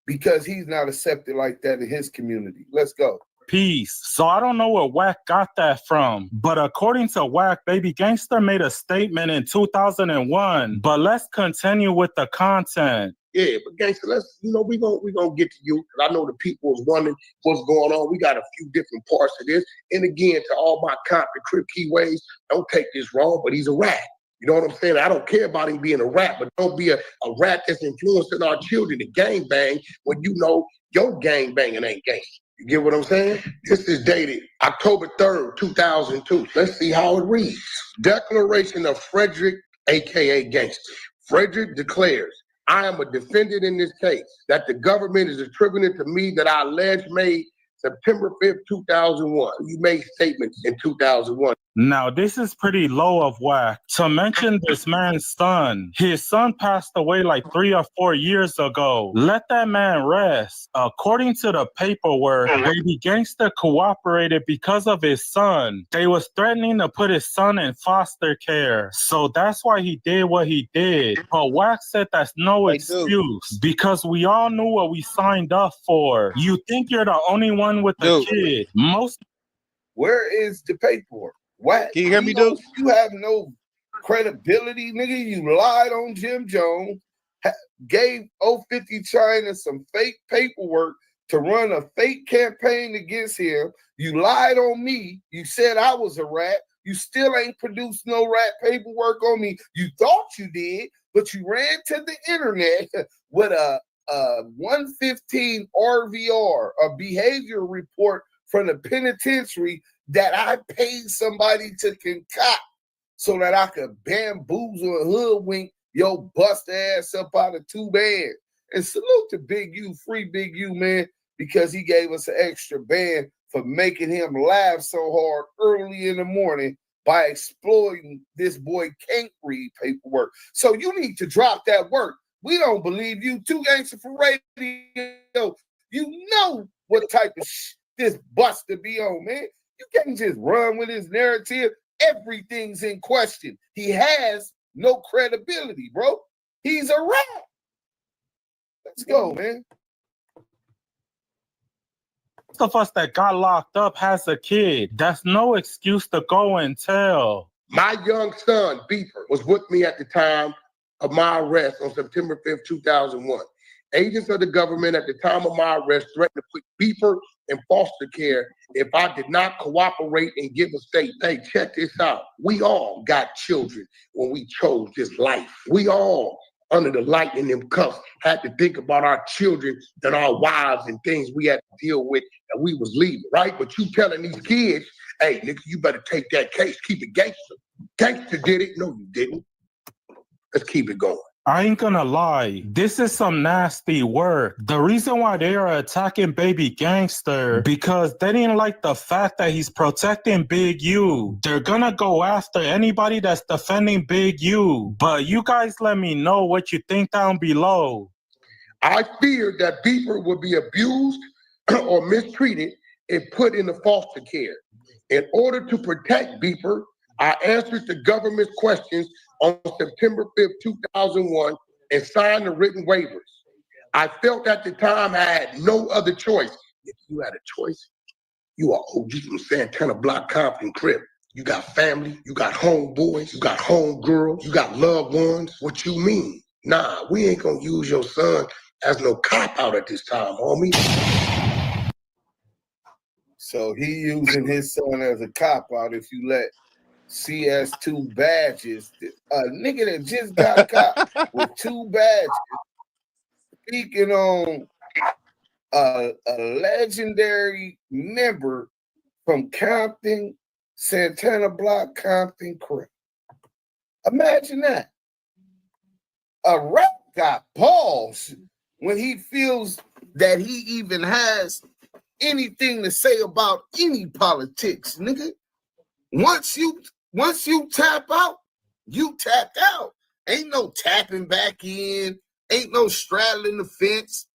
because he's not accepted like that in his community. Let's go. Peace. So I don't know where Wack got that from, but according to Wack, Baby Gangster made a statement in 2001. But let's continue with the content. Yeah, but Gangster, we gonna get to you, because I know the people is wondering what's going on. We got a few different parts of this. And again, to all my Compton Crip Keyways, don't take this wrong, but he's a rat. You know what I'm saying? I don't care about him being a rat, but don't be a rat that's influencing our children to gang bang when you know your gang banging ain't gang. You get what I'm saying? This is dated October 3rd, 2002. Let's see how it reads. Declaration of Frederick, aka Gangster. Frederick declares, I am a defendant in this case that the government is attributing to me that I alleged made September 5th, 2001. You made statements in 2001. Now, this is pretty low of Wack. To mention this man's son, his son passed away like 3 or 4 years ago. Let that man rest. According to the paperwork, Baby Gangster cooperated because of his son. They was threatening to put his son in foster care. So that's why he did what he did. But Wack said that's no excuse because we all knew what we signed up for. You think you're the only one with the kid. Where is the paperwork? Wack, can you hear me, dude? You have no credibility, nigga. You lied on Jim Jones, gave 050 China some fake paperwork to run a fake campaign against him. You lied on me. You said I was a rat. You still ain't produced no rat paperwork on me. You thought you did, but you ran to the internet with a 115 RVR, a behavior report from the penitentiary that I paid somebody to concoct so that I could bamboozle and hoodwink your bust ass up out of 2 bands. And salute to Big U, free Big U, man, because he gave us an extra band for making him laugh so hard early in the morning by exploiting this boy can't read paperwork. So you need to drop that work. We don't believe you. 2 Gangster for radio. You know what type of this buster be on, man. You can't just run with his narrative. Everything's in question. He has no credibility, bro. He's a rat. Let's go, man. Most of us that got locked up has a kid. That's no excuse to go and tell. My young son, Beeper, was with me at the time of my arrest on September 5th, 2001. Agents of the government at the time of my arrest threatened to put Beeper in foster care if I did not cooperate and give a statement. Hey, check this out. We all got children when we chose this life. We all, under the light in them cuffs, had to think about our children and our wives and things we had to deal with and we was leaving, right? But you telling these kids, hey, nigga, you better take that case. Keep it gangster. Gangster did it. No, you didn't. Let's keep it going. I ain't gonna lie, this is some nasty work. The reason why they are attacking Baby Gangster, because they didn't like the fact that he's protecting Big U. They're gonna go after anybody that's defending Big U. But you guys let me know what you think down below. I feared that Beeper would be abused or mistreated and put into foster care. In order to protect Beeper, I answered the government's questions on September 5th, 2001, and signed the written waivers. I felt at the time I had no other choice. If you had a choice, you are OG from Santana Block, Compton, Crip. You got family, you got homeboys, you got homegirls, you got loved ones. What you mean? Nah, we ain't gonna use your son as no cop out at this time, homie. So he using his son as a cop out if you let CS2 badges, a nigga that just got caught with 2 badges, speaking on a legendary member from Compton, Santana Block, Compton, Crip. Imagine that. A rap got balls when he feels that he even has anything to say about any politics, nigga. Once you tap out, you tapped out. Ain't no tapping back in, ain't no straddling the fence.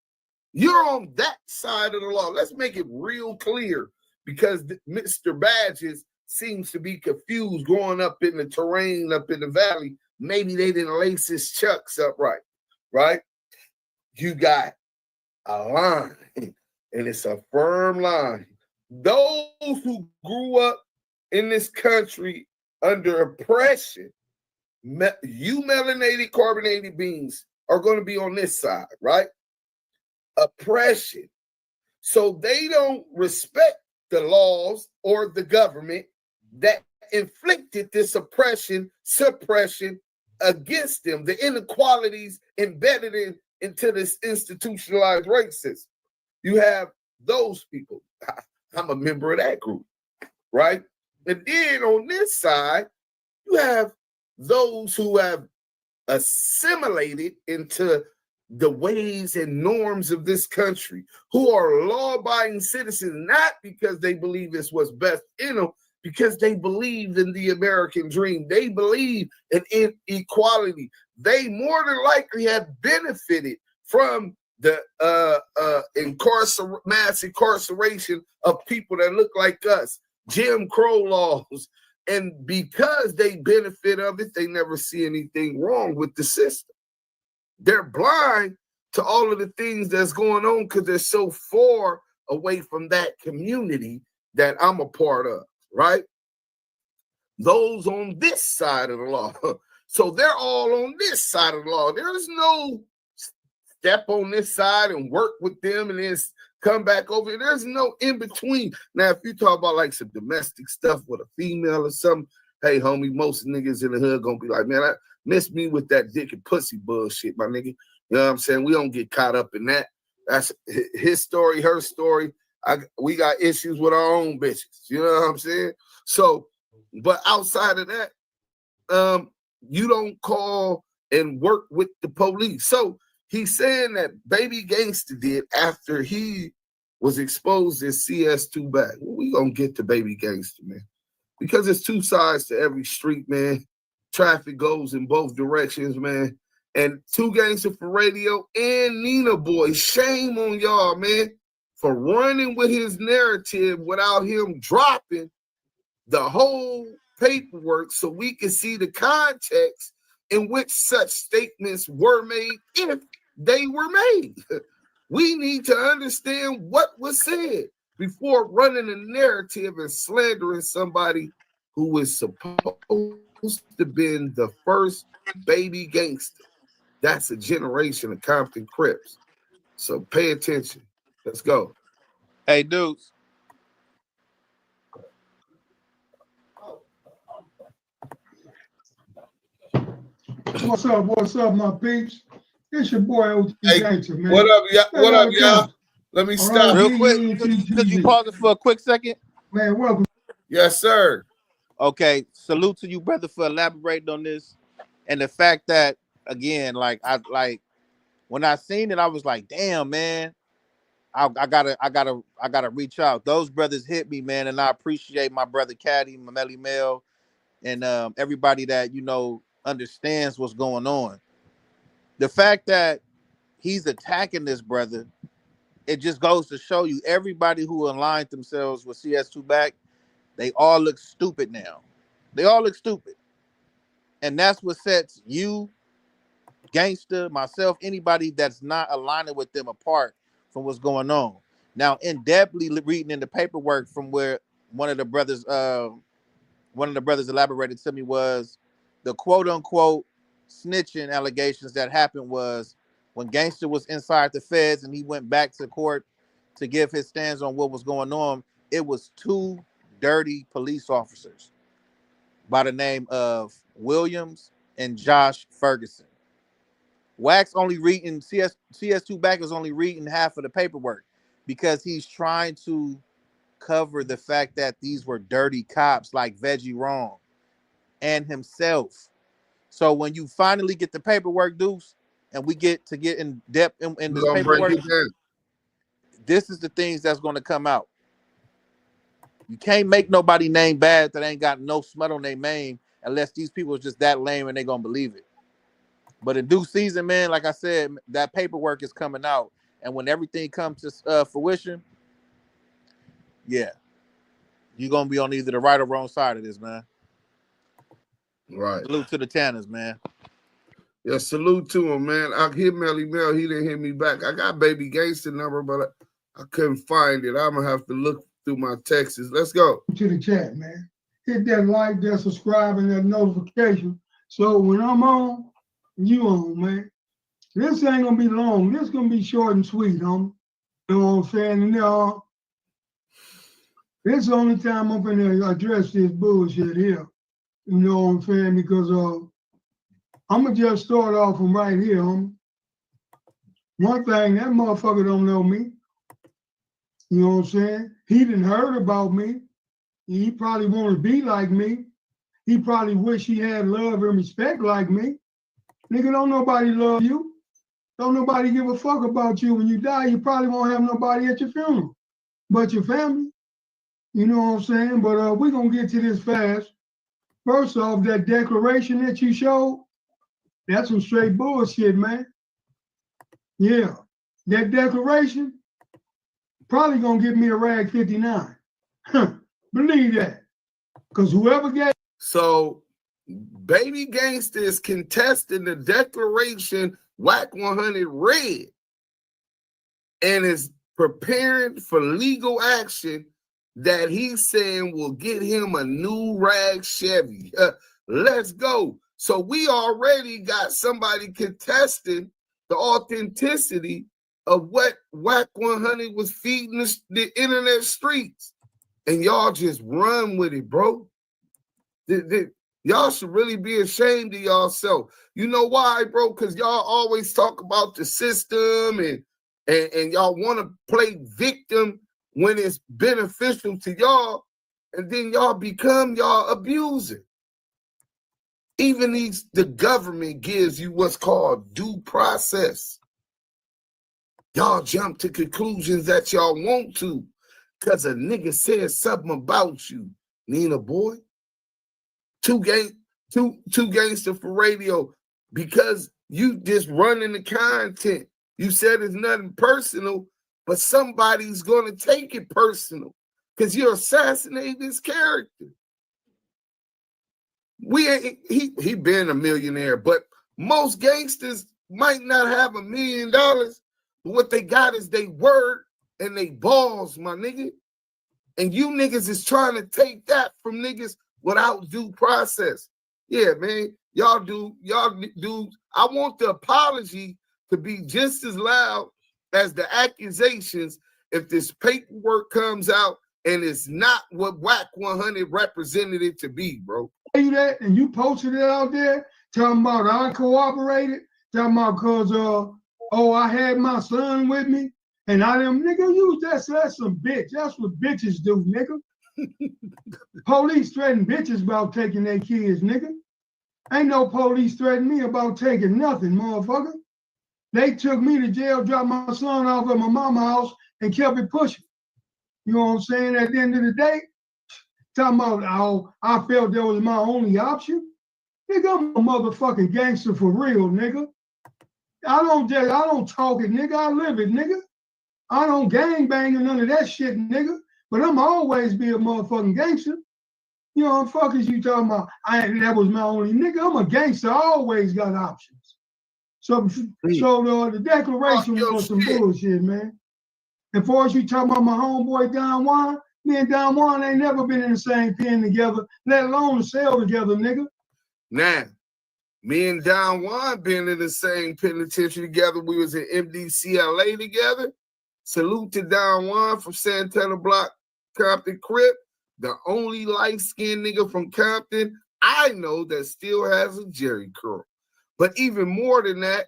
You're on that side of the law. Let's make it real clear, because Mr. Badges seems to be confused growing up in the terrain, up in the valley. Maybe they didn't lace his chucks up right? You got a line, and it's a firm line. Those who grew up in this country under oppression, you melanated carbonated beings are going to be on this side, right? Oppression. So they don't respect the laws or the government that inflicted this oppression, suppression against them, the inequalities embedded into this institutionalized racism. You have those people. I'm a member of that group, right? And then on this side, you have those who have assimilated into the ways and norms of this country, who are law-abiding citizens, not because they believe it's what's best in them, because they believe in the American dream. They believe in inequality. They more than likely have benefited from the mass incarceration of people that look like us, Jim Crow laws. And because they benefit of it, they never see anything wrong with the system. They're blind to all of the things that's going on because they're so far away from that community that I'm a part of, right? Those on this side of the law. So they're all on this side of the law. There's no step on this side and work with them and then come back over. There's no in between. Now, if you talk about like some domestic stuff with a female or something, hey, homie, most niggas in the hood gonna be like, man, I miss me with that dick and pussy bullshit, my nigga. You know what I'm saying? We don't get caught up in that. That's his story, her story. We got issues with our own bitches. You know what I'm saying? So, but outside of that, you don't call and work with the police. So he's saying that Baby Gangsta did after he was exposed as CS2 back. Well, we gonna get to Baby Gangsta, man, because there's 2 sides to every street, man. Traffic goes in both directions, man. And 2 Gangsta for Radio and Nina Boy, shame on y'all, man, for running with his narrative without him dropping the whole paperwork so we can see the context in which such statements were made, if they were made. We need to understand what was said before running a narrative and slandering somebody who was supposed to be the first baby gangster. That's a generation of Compton Crips. So pay attention. Let's go. Hey, dudes. What's up, my peeps? It's your boy OG Gangster, man. What up, y'all? What up, y'all? Let me stop real quick. Could you pause it for a quick second? Man, welcome. Yes, sir. Okay, salute to you, brother, for elaborating on this. And the fact that, again, when I seen it, I was like, damn, man, I gotta reach out. Those brothers hit me, man, and I appreciate my brother Caddy, my Melly Mel, and everybody that understands what's going on. The fact that he's attacking this brother, it just goes to show you everybody who aligned themselves with CS2 back, they all look stupid now. They all look stupid. And that's what sets you Gangster, myself, anybody that's not aligning with them apart from what's going on. Now, in-depthly reading in the paperwork from where one of the brothers elaborated to me was the quote-unquote snitching allegations that happened was when Gangster was inside the feds and he went back to court to give his stance on what was going on. It was 2 dirty police officers by the name of Williams and Josh Ferguson. Wax only reading, CS2 back is only reading half of the paperwork because he's trying to cover the fact that these were dirty cops like Reggie Wrong and himself. So when you finally get the paperwork, Deuce, and we get in depth in this paperwork, this is the things that's going to come out. You can't make nobody name bad that ain't got no smut on their name unless these people are just that lame and they going to believe it. But in due season, man, like I said, that paperwork is coming out. And when everything comes to fruition, yeah, you're going to be on either the right or wrong side of this, man. Right. Salute to the Tanners, man. Yeah, salute to him, man. I hit Melly Mel. He didn't hit me back. I got Baby Gangster number, but I couldn't find it. I'm going to have to look through my texts. Let's go. To the chat, man. Hit that like, that subscribe, and that notification. So when I'm on, you on, man. This ain't going to be long. This going to be short and sweet, homie. You know what I'm saying? And this is the only time I'm going to address this bullshit here. You know what I'm saying? Because I'm going to just start off from right here, homie. One thing, that motherfucker don't know me. You know what I'm saying? He done heard about me. He probably want to be like me. He probably wish he had love and respect like me. Nigga, don't nobody love you. Don't nobody give a fuck about you. When you die, you probably won't have nobody at your funeral but your family. You know what I'm saying? But we're going to get to this fast. First off, that declaration that you showed, that's some straight bullshit, man. Yeah. That declaration probably going to give me a rag 59. Believe that. Because whoever gave... So, Baby Gangster is contesting the declaration Wack100 read and is preparing for legal action that he's saying will get him a new rag Chevy. Let's go. So we already got somebody contesting the authenticity of what Wack100 was feeding the internet streets. And y'all just run with it, bro. Y'all should really be ashamed of yourself. You know why, bro? Because y'all always talk about the system and y'all want to play victim when it's beneficial to y'all, and then y'all become y'all abuser. Even the government gives you what's called due process. Y'all jump to conclusions that y'all want to because a nigga said something about you, Nina boy. Two gangster for radio because you just running the content. You said it's nothing personal, but somebody's going to take it personal because you're assassinating this character. He been a millionaire, but most gangsters might not have $1 million, but what they got is they word and they balls, my nigga. And you niggas is trying to take that from niggas without due process. Yeah, man. Y'all do. I want the apology to be just as loud as the accusations if this paperwork comes out and it's not what Wack100 represented it to be, bro. You that and you posted it out there talking about I cooperated, talking about because I had my son with me and I didn't, nigga, use that, so that's some bitch. That's what bitches do, nigga. Police threaten bitches about taking their kids, nigga. Ain't no police threaten me about taking nothing, motherfucker. They took me to jail, dropped my son off at my mama's house, and kept it pushing. You know what I'm saying? At the end of the day, talking about how I felt that was my only option. Nigga, I'm a motherfucking gangster for real, nigga. I don't talk it, nigga. I live it, nigga. I don't gang bang or none of that shit, nigga. But I'm always be a motherfucking gangster. You know what the fuck is you talking about? That was my only nigga. I'm a gangster. I always got options. So the declaration was some bullshit, man. And far as you talking about my homeboy Don Juan, me and Don Juan ain't never been in the same pen together, let alone a cell together, nigga. Now, me and Don Juan been in the same penitentiary together. We was in MDCLA together. Salute to Don Juan from Santana Block, Compton Crip, the only light-skinned nigga from Compton I know that still has a Jerry curl. But even more than that,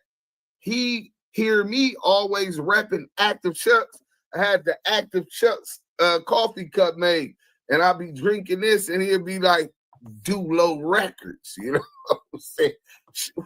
he hear me always repping Active Chucks. I had the Active Chucks coffee cup made, and I'll be drinking this, and he'll be like, Dulo Records, you know what I'm saying?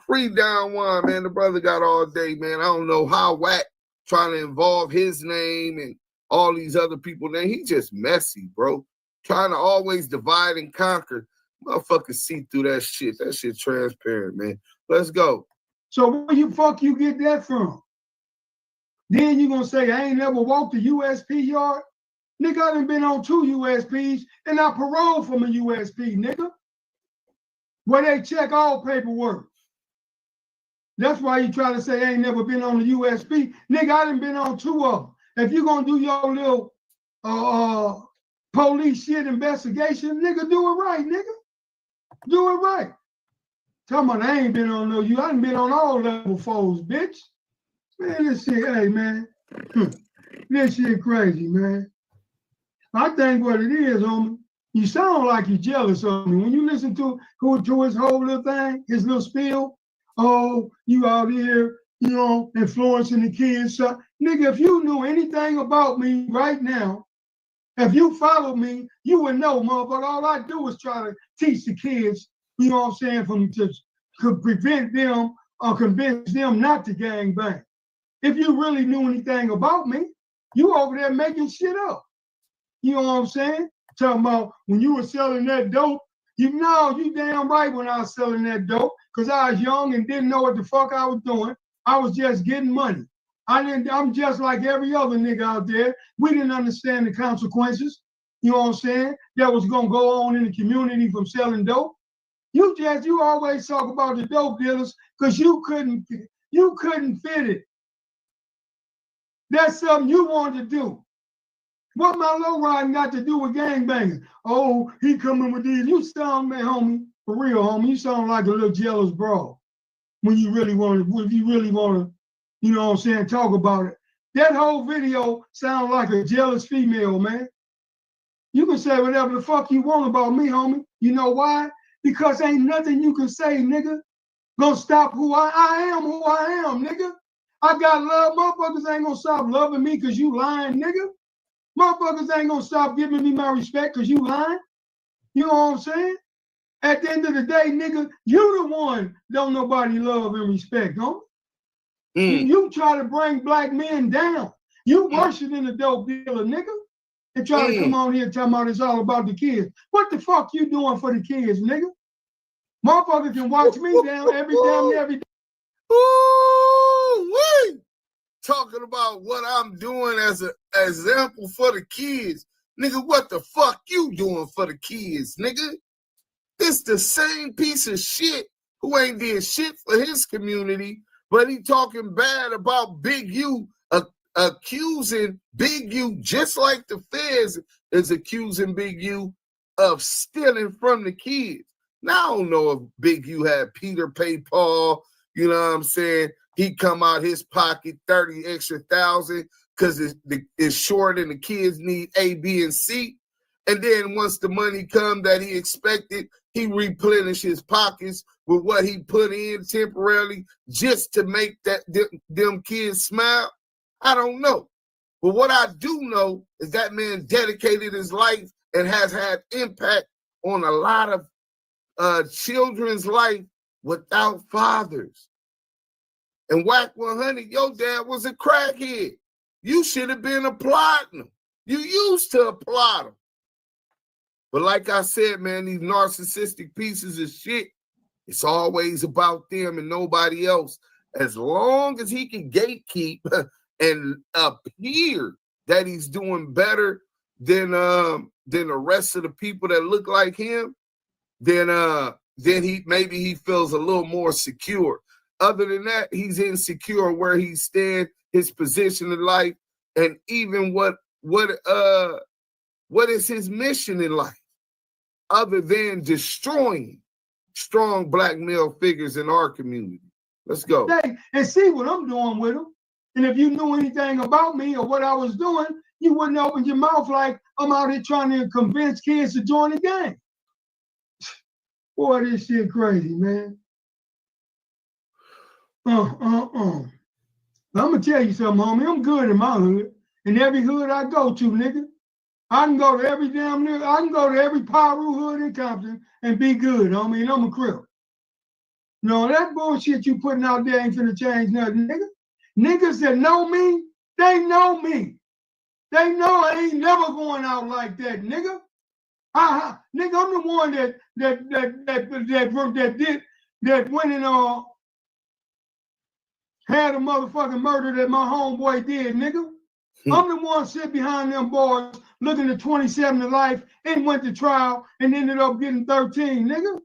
Free Don Juan, man. The brother got all day, man. I don't know how Wack trying to involve his name and all these other people. Then he just messy, bro. Trying to always divide and conquer. Motherfuckers see through that shit. That shit transparent, man. Let's go. So where you get that from? Then you gonna say I ain't never walked a USP yard? Nigga, I done been on 2 USPs and I paroled from a USP, nigga. Where they check all paperwork. That's why you try to say I ain't never been on a USP. Nigga, I done been on 2 of them. If you gonna do your little police shit investigation, nigga, do it right, nigga. Do it right. Talking about I ain't been on no, I done been on all level 4s, bitch. Man, this shit, hey, man. This shit crazy, man. I think what it is, homie, you sound like you're jealous of me. When you listen to his whole little thing, his little spiel, oh, you out here, you know, influencing the kids. So, nigga, if you knew anything about me right now, if you followed me, you would know, motherfucker. All I do is try to teach the kids, you know what I'm saying, to prevent them or convince them not to gang bang. If you really knew anything about me, you over there making shit up. You know what I'm saying? Talking about when you were selling that dope, you damn right when I was selling that dope, because I was young and didn't know what the fuck I was doing. I was just getting money. I'm just like every other nigga out there. We didn't understand the consequences, you know what I'm saying, that was gonna go on in the community from selling dope. You always talk about the dope dealers because you couldn't fit it. That's something you wanted to do. What my low riding got to do with gangbanging? Oh, he coming with these. You sound, man, homie, for real, homie, you sound like a little jealous bro. When you really want to, you know what I'm saying, talk about it. That whole video sounds like a jealous female, man. You can say whatever the fuck you want about me, homie. You know why? Because ain't nothing you can say, nigga, gonna stop who I am, nigga. I got love. Motherfuckers ain't gonna stop loving me because you lying, nigga. Motherfuckers ain't gonna stop giving me my respect because you lying. You know what I'm saying? At the end of the day, nigga, you the one don't nobody love and respect, homie. You try to bring black men down. You worse than a dope dealer, nigga. And try to come on here talking about it's all about the kids. What the fuck you doing for the kids, nigga? Motherfucker can watch me down every day. Ooh-wee. Talking about what I'm doing as an example for the kids. Nigga, what the fuck you doing for the kids, nigga? This the same piece of shit who ain't did shit for his community, but he talking bad about Big U, accusing Big U, just like the feds is accusing Big U of stealing from the kids. Now, I don't know if Big U had Peter pay Paul, you know what I'm saying? He come out his pocket 30 extra thousand because it's short and the kids need A, B, and C. And then once the money come that he expected, he replenished his pockets with what he put in temporarily just to make them kids smile. I don't know. But what I do know is that man dedicated his life and has had impact on a lot of children's life without fathers. And Wack100, your dad was a crackhead. You should have been applauding him. You used to applaud him. But like I said, man, these narcissistic pieces of shit, it's always about them and nobody else. As long as he can gatekeep and appear that he's doing better than the rest of the people that look like him, then he feels a little more secure. Other than that, he's insecure where he stands, his position in life, and even what is his mission in life, other than destroying strong black male figures in our community. Let's go. And see what I'm doing with him. And if you knew anything about me or what I was doing, you wouldn't open your mouth like I'm out here trying to convince kids to join the gang. Boy, this shit crazy, man. I'm gonna tell you something, homie. I'm good in my hood. In every hood I go to, nigga. I can go to every damn nigga. I can go to every Piru hood in Compton and be good, homie. And I'm a crip. No, that bullshit you putting out there ain't finna change nothing, nigga. Niggas that know me, they know me. They know I ain't never going out like that, nigga. Nigga, I'm the one that went and had a motherfucking murder that my homeboy did, nigga. I'm the one sit behind them boys looking at 27 to life and went to trial and ended up getting 13, nigga.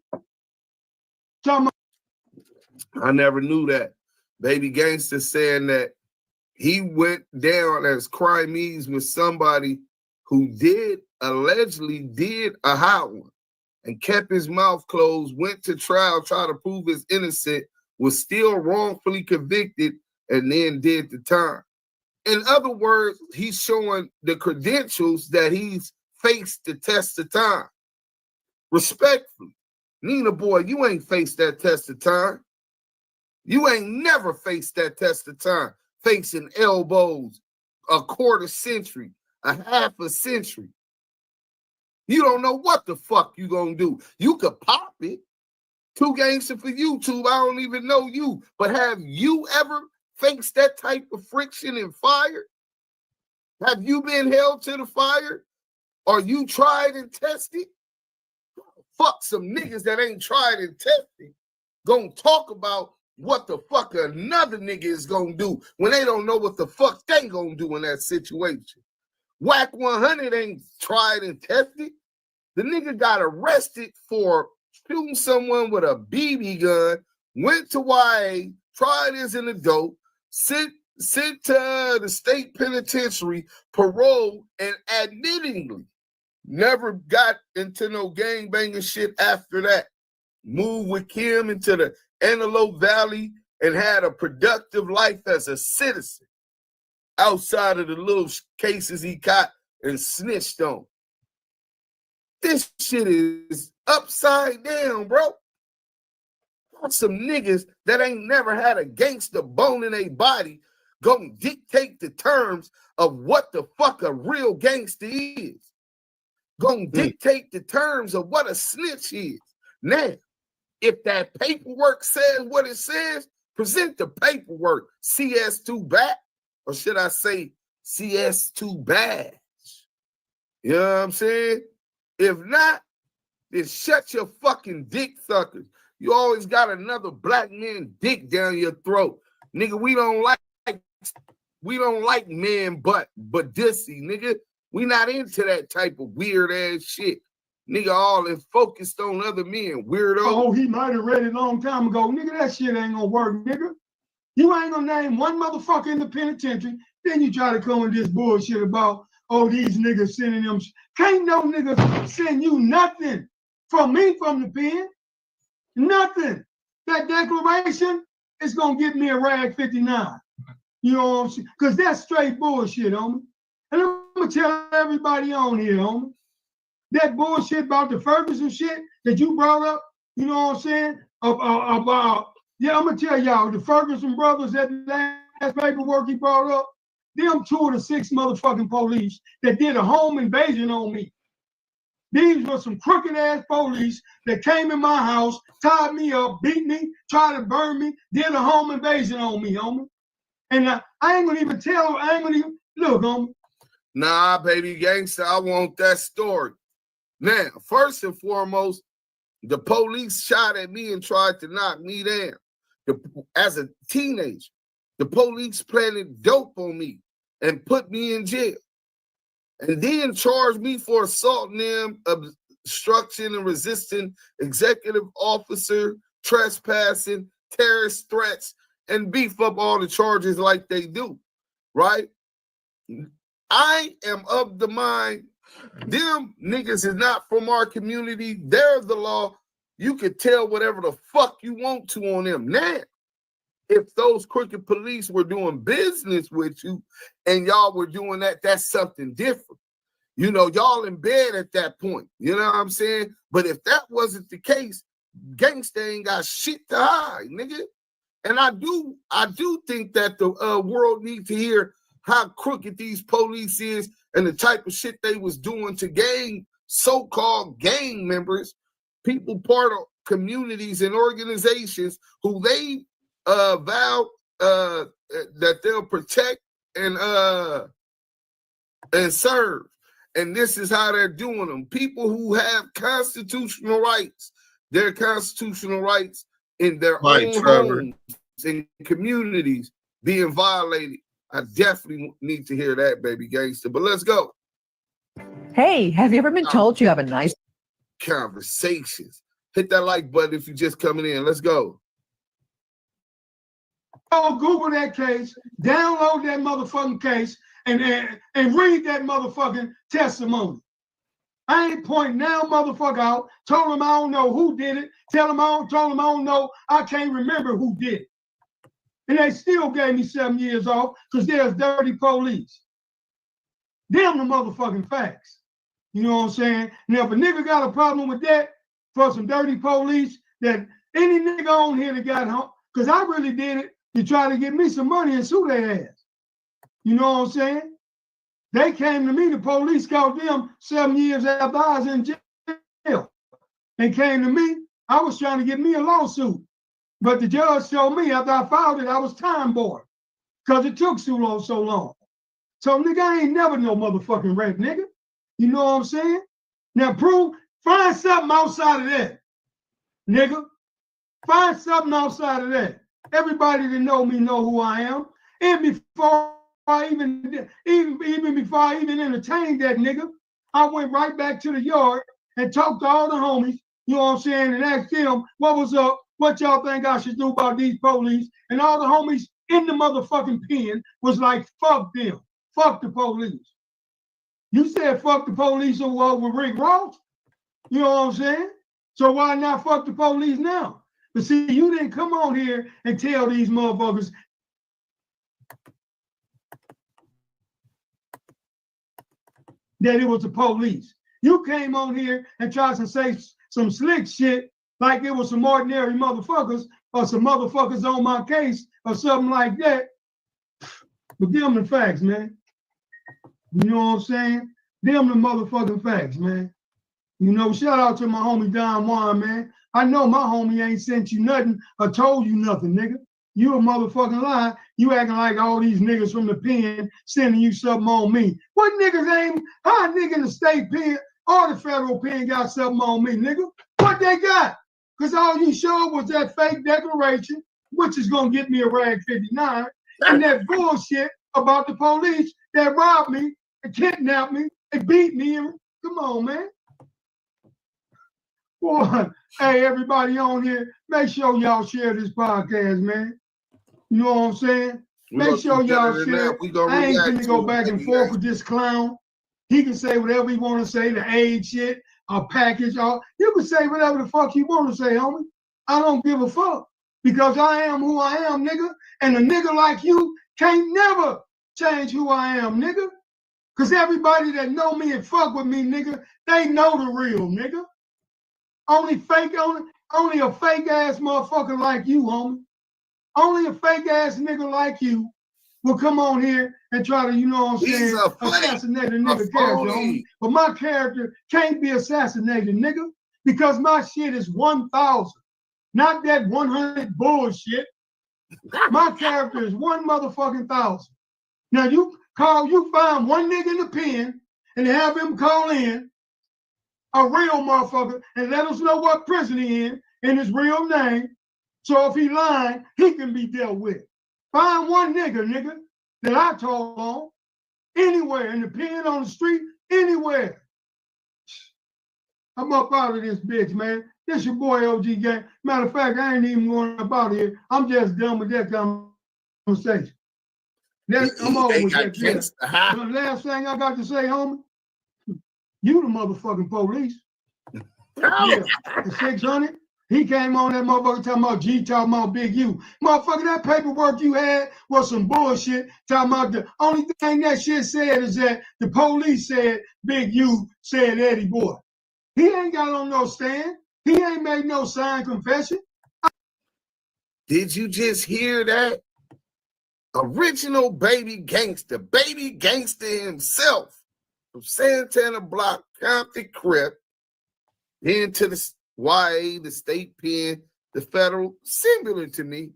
I never knew that. Baby Gangster saying that he went down as crimees with somebody who allegedly did a hot one and kept his mouth closed, went to trial, tried to prove his innocent, was still wrongfully convicted, and then did the time. In other words, he's showing the credentials that he's faced the test of time. Respectfully, Nina boy, you ain't faced that test of time. You ain't never faced that test of time, facing elbows, a quarter century, a half a century. You don't know what the fuck you gonna do. You could pop it. Too gangster for YouTube. I don't even know you. But have you ever faced that type of friction and fire? Have you been held to the fire? Or you tried and tested? Fuck some niggas that ain't tried and tested. Gonna talk about what the fuck another nigga is gonna do when they don't know what the fuck they gonna do in that situation. Wack100 ain't tried and tested. The nigga got arrested for shooting someone with a BB gun, went to YA, tried as an adult, sent to the state penitentiary, parole, and admittingly never got into no gangbanging shit after that. Moved with Kim into the Antelope Valley and had a productive life as a citizen outside of the little cases he caught and snitched on. This shit is upside down, bro. Some niggas that ain't never had a gangster bone in their body gonna dictate the terms of what the fuck a real gangster is. Gonna dictate the terms of what a snitch is. Now, if that paperwork says what it says, present the paperwork. CS2 back, or should I say CS2 badge? You know what I'm saying? If not, then shut your fucking dick suckers. You always got another black man dick down your throat. Nigga, we don't like man but dissy, nigga. We not into that type of weird ass shit. Nigga all is focused on other men, weirdo. Oh, he might have read it a long time ago. Nigga, that shit ain't gonna work, nigga. You ain't gonna name one motherfucker in the penitentiary, then you try to come with this bullshit about, oh, these niggas sending them. Can't no nigga send you nothing from me from the pen. Nothing. That declaration is gonna get me a rag 59. You know what I'm saying? Because that's straight bullshit, homie. And I'm gonna tell everybody on here, homie. That bullshit about the Ferguson shit that you brought up, you know what I'm saying? About yeah, I'm gonna tell y'all, the Ferguson brothers, that last paperwork he brought up, them 2 of the 6 motherfucking police that did a home invasion on me. These were some crooked ass police that came in my house, tied me up, beat me, tried to burn me, did a home invasion on me, homie. And I ain't gonna even tell, I ain't gonna even, look, homie. Nah, baby gangster, I want that story. Now, first and foremost, the police shot at me and tried to knock me down. As a teenager, the police planted dope on me and put me in jail. And then charged me for assaulting them, obstruction and resisting executive officer, trespassing, terrorist threats and beef up all the charges like they do, right? I am of the mind, them niggas is not from our community. They're the law. You can tell whatever the fuck you want to on them. Now, if those crooked police were doing business with you and y'all were doing that, that's something different. You know, y'all in bed at that point. You know what I'm saying? But if that wasn't the case, gangsta ain't got shit to hide, nigga. And I do think that the world needs to hear how crooked these police is and the type of shit they was doing to so-called gang members, people part of communities and organizations who they vowed that they'll protect and serve. And this is how they're doing them. People who have constitutional rights, their constitutional rights in their own homes and communities being violated. I definitely need to hear that, baby gangster. But let's go. Hey, have you ever been told you have a nice conversations? Hit that like button if you're just coming in. Let's go. Oh, Google that case, download that motherfucking case, and read that motherfucking testimony. I ain't pointing now, motherfucker out. Told him I don't know who did it. Told him I don't know. I can't remember who did it. And they still gave me 7 years off because there's dirty police. Damn the motherfucking facts. You know what I'm saying? Now, if a nigga got a problem with that for some dirty police, that any nigga on here that got home, because I really did it to try to get me some money and sue their ass. You know what I'm saying? They came to me, the police called them 7 years after I was in jail. And came to me, I was trying to get me a lawsuit. But the judge told me after I filed it, I was time bored. Because it took so long. So nigga, I ain't never no motherfucking rape, nigga. You know what I'm saying? Now find something outside of that. Nigga. Find something outside of that. Everybody that know me know who I am. And before I even before I even entertained that nigga, I went right back to the yard and talked to all the homies, you know what I'm saying, and asked them what was up, what y'all think I should do about these police. And all the homies in the motherfucking pen was like, fuck them. Fuck the police. You said fuck the police over Rick Ross. You know what I'm saying? So why not fuck the police now? But see, you didn't come on here and tell these motherfuckers that it was the police. You came on here and tried to say some slick shit like it was some ordinary motherfuckers or some motherfuckers on my case or something like that. But them the facts, man. You know what I'm saying? Them the motherfucking facts, man. You know, shout out to my homie Don Juan, man. I know my homie ain't sent you nothing or told you nothing, nigga. You a motherfucking lie. You acting like all these niggas from the pen sending you something on me. What niggas ain't, how a nigga in the state pen or the federal pen got something on me, nigga? What they got? Because all you showed was that fake declaration, which is going to get me a rag 59, and that bullshit about the police that robbed me and kidnapped me and beat me. And, come on, man. Boy, hey, everybody on here, make sure y'all share this podcast, man. You know what I'm saying? Make sure y'all share it. I ain't gonna go back and forth with this clown. He can say whatever he want to say, the age shit, a package, all. You can say whatever the fuck you want to say, homie. I don't give a fuck because I am who I am, nigga. And a nigga like you can't never change who I am, nigga. Because everybody that know me and fuck with me, nigga, they know the real, nigga. Only a fake ass motherfucker like you, homie. Only a fake ass nigga like you will come on here and try to, you know what I'm saying, assassinate a nigga character, homie. But my character can't be assassinated, nigga, because my shit is 1,000. Not that 100 bullshit. My character is 1 motherfucking 1,000. Now you find one nigga in the pen and have him call in a real motherfucker and let us know what prison he in his real name. So if he lying, he can be dealt with. Find one nigga that I told on anywhere in the pen, on the street, anywhere. I'm up out of this bitch, man. This your boy OG Gang. Matter of fact, I ain't even going up out of here. I'm just done with that conversation. I'm over with that. The last thing I got to say, homie, you the motherfucking police. Yeah, the 600. He came on that motherfucker talking about G, talking about Big U. Motherfucker, that paperwork you had was some bullshit. Talking about the only thing that shit said is that the police said Big U said Eddie Boy. He ain't got on no stand. He ain't made no signed confession. Did you just hear that? Original baby gangster himself from Santana Block, Compton Crip, into the YA, the state pen, the federal, similar to me.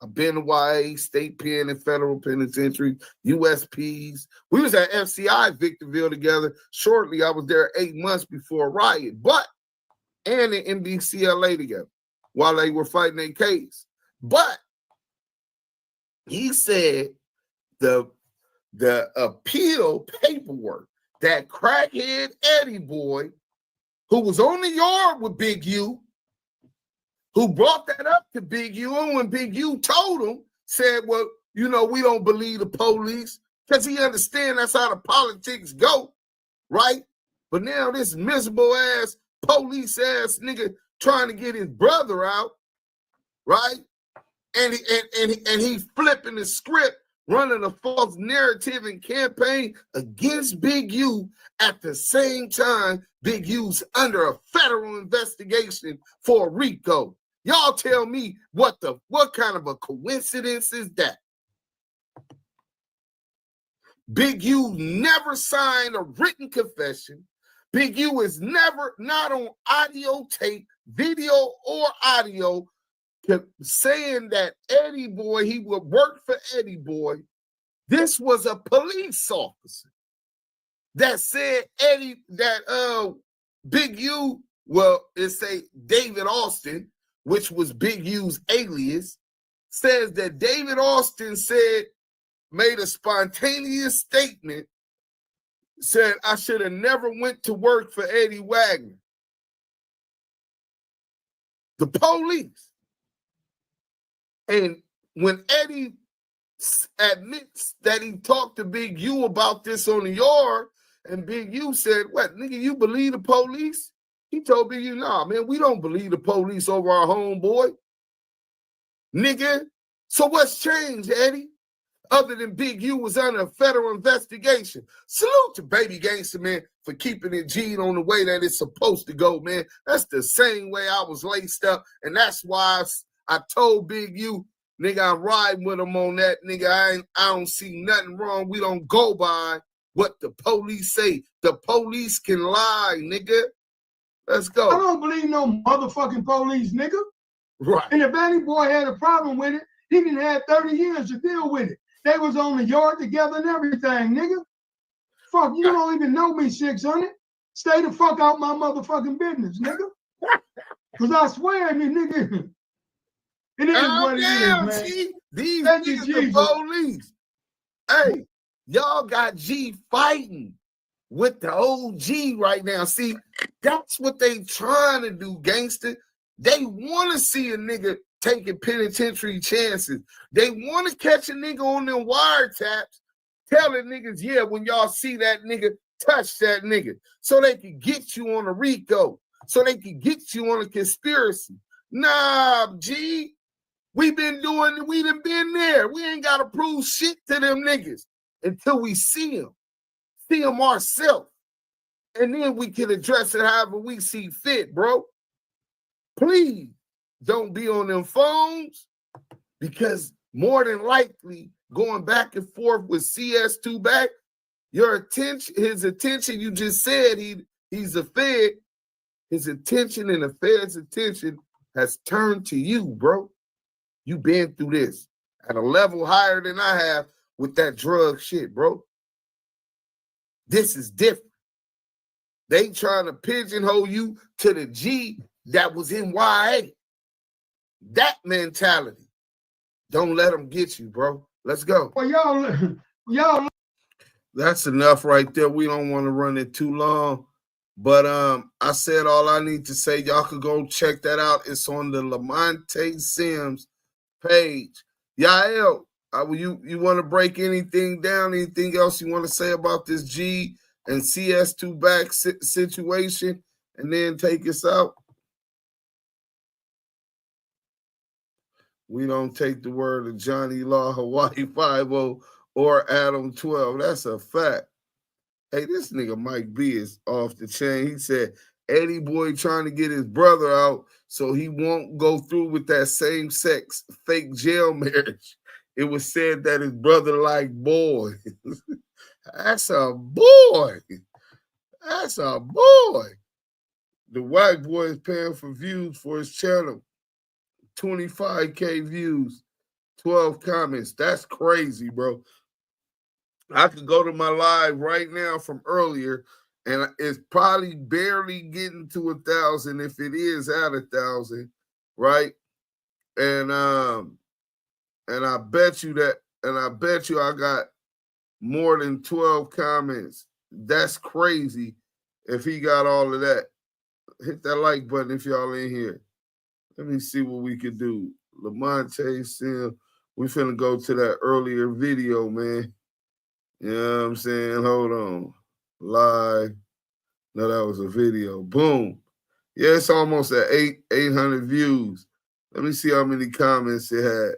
I've been to YA, state pen, and federal penitentiary, USPs. We was at FCI Victorville together. Shortly, I was there 8 months before a riot, and in MDCLA together while they were fighting their case. But he said the appeal paperwork that crackhead Eddie Boy, who was on the yard with Big U, who brought that up to Big U, and when Big U told him, said, well, you know, we don't believe the police, because he understands that's how the politics go, right? But now this miserable ass, police ass nigga trying to get his brother out, right? And he flipping the script, running a false narrative and campaign against Big U. At the same time, Big U's under a federal investigation for RICO. Y'all tell me what kind of a coincidence is that? Big U never signed a written confession. Big U is never, not on audio tape, video or audio, saying that Eddie Boy, he would work for Eddie Boy. This was a police officer that said Big U, well, it's a David Austin, which was Big U's alias, says that David Austin made a spontaneous statement, said, I should have never went to work for Eddie Wagner. The police. And when Eddie admits that he talked to Big U about this on the yard, and Big U said, what, nigga, you believe the police? He told Big U, nah, man, we don't believe the police over our homeboy. Nigga, so what's changed, Eddie? Other than Big U was under a federal investigation. Salute to Baby Gangster, man, for keeping it G'd on the way that it's supposed to go, man. That's the same way I was laced up, and that's why I told Big U, nigga, I'm riding with him on that, nigga. I don't see nothing wrong. We don't go by what the police say. The police can lie, nigga. Let's go. I don't believe no motherfucking police, nigga. Right. And if Eddie Boy had a problem with it, he didn't have 30 years to deal with it. They was on the yard together and everything, nigga. Fuck, you don't even know me, 600. Stay the fuck out my motherfucking business, nigga. Because I swear, nigga, it is what it is, man. See, these niggas the police. Hey, y'all got G fighting with the OG right now. See, that's what they trying to do, gangster. They want to see a nigga taking penitentiary chances. They want to catch a nigga on them wiretaps, telling niggas, yeah, when y'all see that nigga, touch that nigga. So they can get you on a RICO. So they can get you on a conspiracy. Nah, G. We done been there. We ain't got to prove shit to them niggas until we see them ourselves. And then we can address it however we see fit, bro. Please don't be on them phones, because more than likely going back and forth with CS2 back, his attention, you just said he's a Fed. His attention and the Fed's attention has turned to you, bro. You've been through this at a level higher than I have with that drug shit, bro. This is different. They trying to pigeonhole you to the G that was in YA. That mentality. Don't let them get you, bro. Let's go. Well, y'all. That's enough right there. We don't want to run it too long. But I said all I need to say. Y'all could go check that out. It's on the Lamonte Sims page. Yael, you want to break anything down? Anything else you want to say about this G and CS2 back situation, and then take us out? We don't take the word of Johnny Law, Hawaii 5-0, or Adam 12. That's a fact. Hey, this nigga Mike B is off the chain. He said Eddie Boy trying to get his brother out so he won't go through with that same-sex fake jail marriage. It was said that his brother liked boys. That's a boy. That's a boy. The white boy is paying for views for his channel. 25K views, 12 comments. That's crazy, bro. I could go to my live right now from earlier, and it's probably barely getting to 1,000 if it is at 1,000, right? And I bet you I got more than 12 comments. That's crazy if he got all of that. Hit that like button if y'all in here. Let me see what we could do. Lamonte Sim, we finna go to that earlier video, man. You know what I'm saying? Hold on. Live. No, that was a video. Boom. Yeah, it's almost at 800 views. Let me see how many comments it had.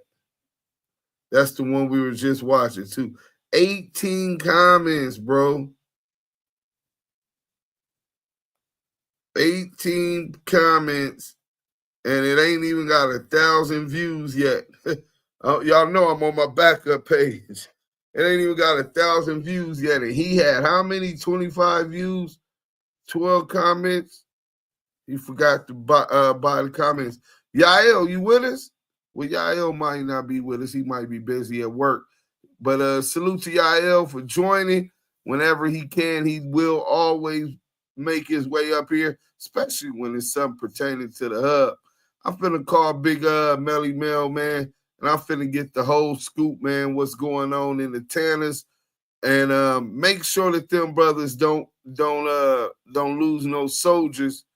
That's the one we were just watching, too. 18 comments, bro. 18 comments, and it ain't even got 1,000 views yet. Y'all know I'm on my backup page. It ain't even got 1,000 views yet. And he had how many? 25 views, 12 comments. You forgot to buy the comments. Yael, you with us? Well, Yael might not be with us. He might be busy at work. But salute to Yael for joining. Whenever he can, he will always make his way up here, especially when it's something pertaining to the hub. I'm finna call Big Melly Mel, man, and I'm finna get the whole scoop, man, what's going on in the Tanners, and make sure that them brothers don't lose no soldiers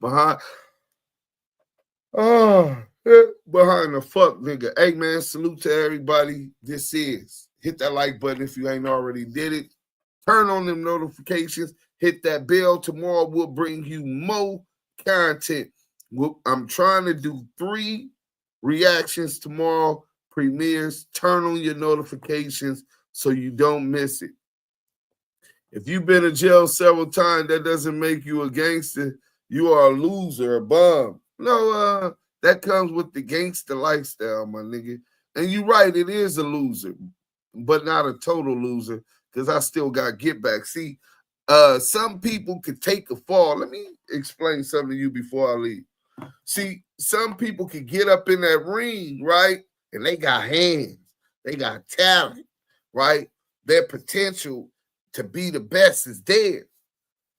behind behind the fuck nigga. Hey, man, salute to everybody. This is. Hit that like button if you ain't already did it. Turn on them notifications. Hit that bell. Tomorrow we'll bring you more content. I'm trying to do 3 reactions tomorrow, premieres. Turn on your notifications so you don't miss it. If you've been in jail several times, that doesn't make you a gangster. You are a loser, a bum. No, that comes with the gangster lifestyle, my nigga. And you're right, it is a loser, but not a total loser, because I still got get back. See, some people could take a fall. Let me explain something to you before I leave. See, some people could get up in that ring, right? And they got hands. They got talent, right? Their potential to be the best is there.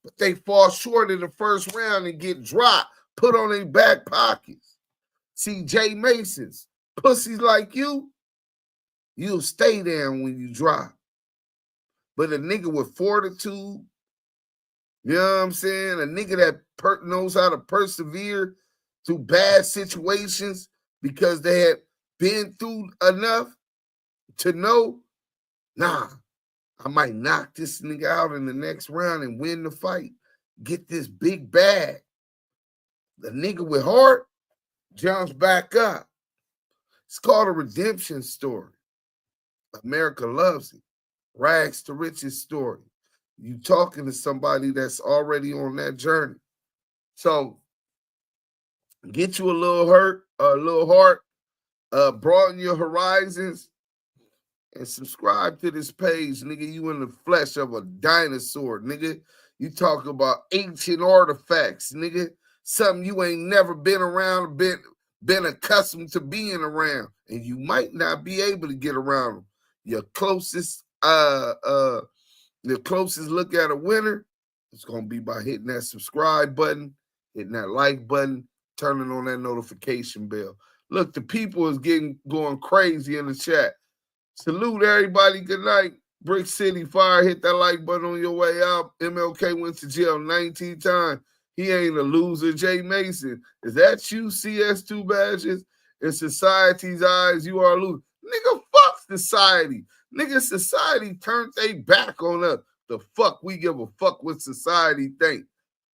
But they fall short in the first round and get dropped, put on their back pockets. See, Jay Masons, pussies like you'll stay there when you drop. But a nigga with fortitude, you know what I'm saying? A nigga that knows how to persevere through bad situations because they had been through enough to know, nah, I might knock this nigga out in the next round and win the fight. Get this big bag. The nigga with heart jumps back up. It's called a redemption story. America loves it. Rags to riches story. You talking to somebody that's already on that journey. So get you a little heart, broaden your horizons, and subscribe to this page, nigga. You in the flesh of a dinosaur, nigga. You talk about ancient artifacts, nigga. Something you ain't never been around, been accustomed to being around, and you might not be able to get around them. Your closest look at a winner is gonna be by hitting that subscribe button, hitting that like button, turning on that notification bell. Look, the people is going crazy in the chat. Salute everybody. Good night. Brick City Fire, hit that like button on your way out. MLK went to jail 19 times. He ain't a loser. Jay Mason, is that you, CS2 badges? In society's eyes, you are a loser. Nigga, fuck society. Nigga, society turned their back on us. The fuck we give a fuck what society think.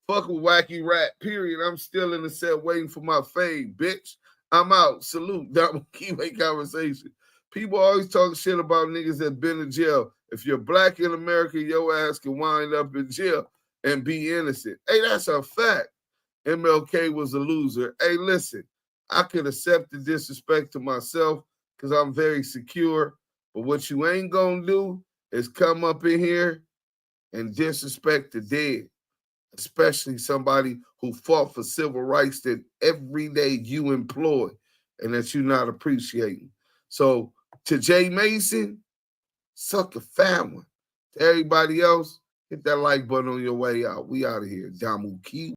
Fuck with Wacky Rat, period. I'm still in the set waiting for my fade, bitch. I'm out. Salute. That will keep a conversation. People always talk shit about niggas that been in jail. If you're black in America, your ass can wind up in jail and be innocent. Hey, that's a fact. MLK was a loser. Hey, listen, I could accept the disrespect to myself because I'm very secure. But what you ain't gonna do is come up in here and disrespect the dead, especially somebody who fought for civil rights that every day you employ and that you're not appreciating. So to Jay Mason, suck a fat one. To everybody else, hit that like button on your way out. We out of here. Damu Key.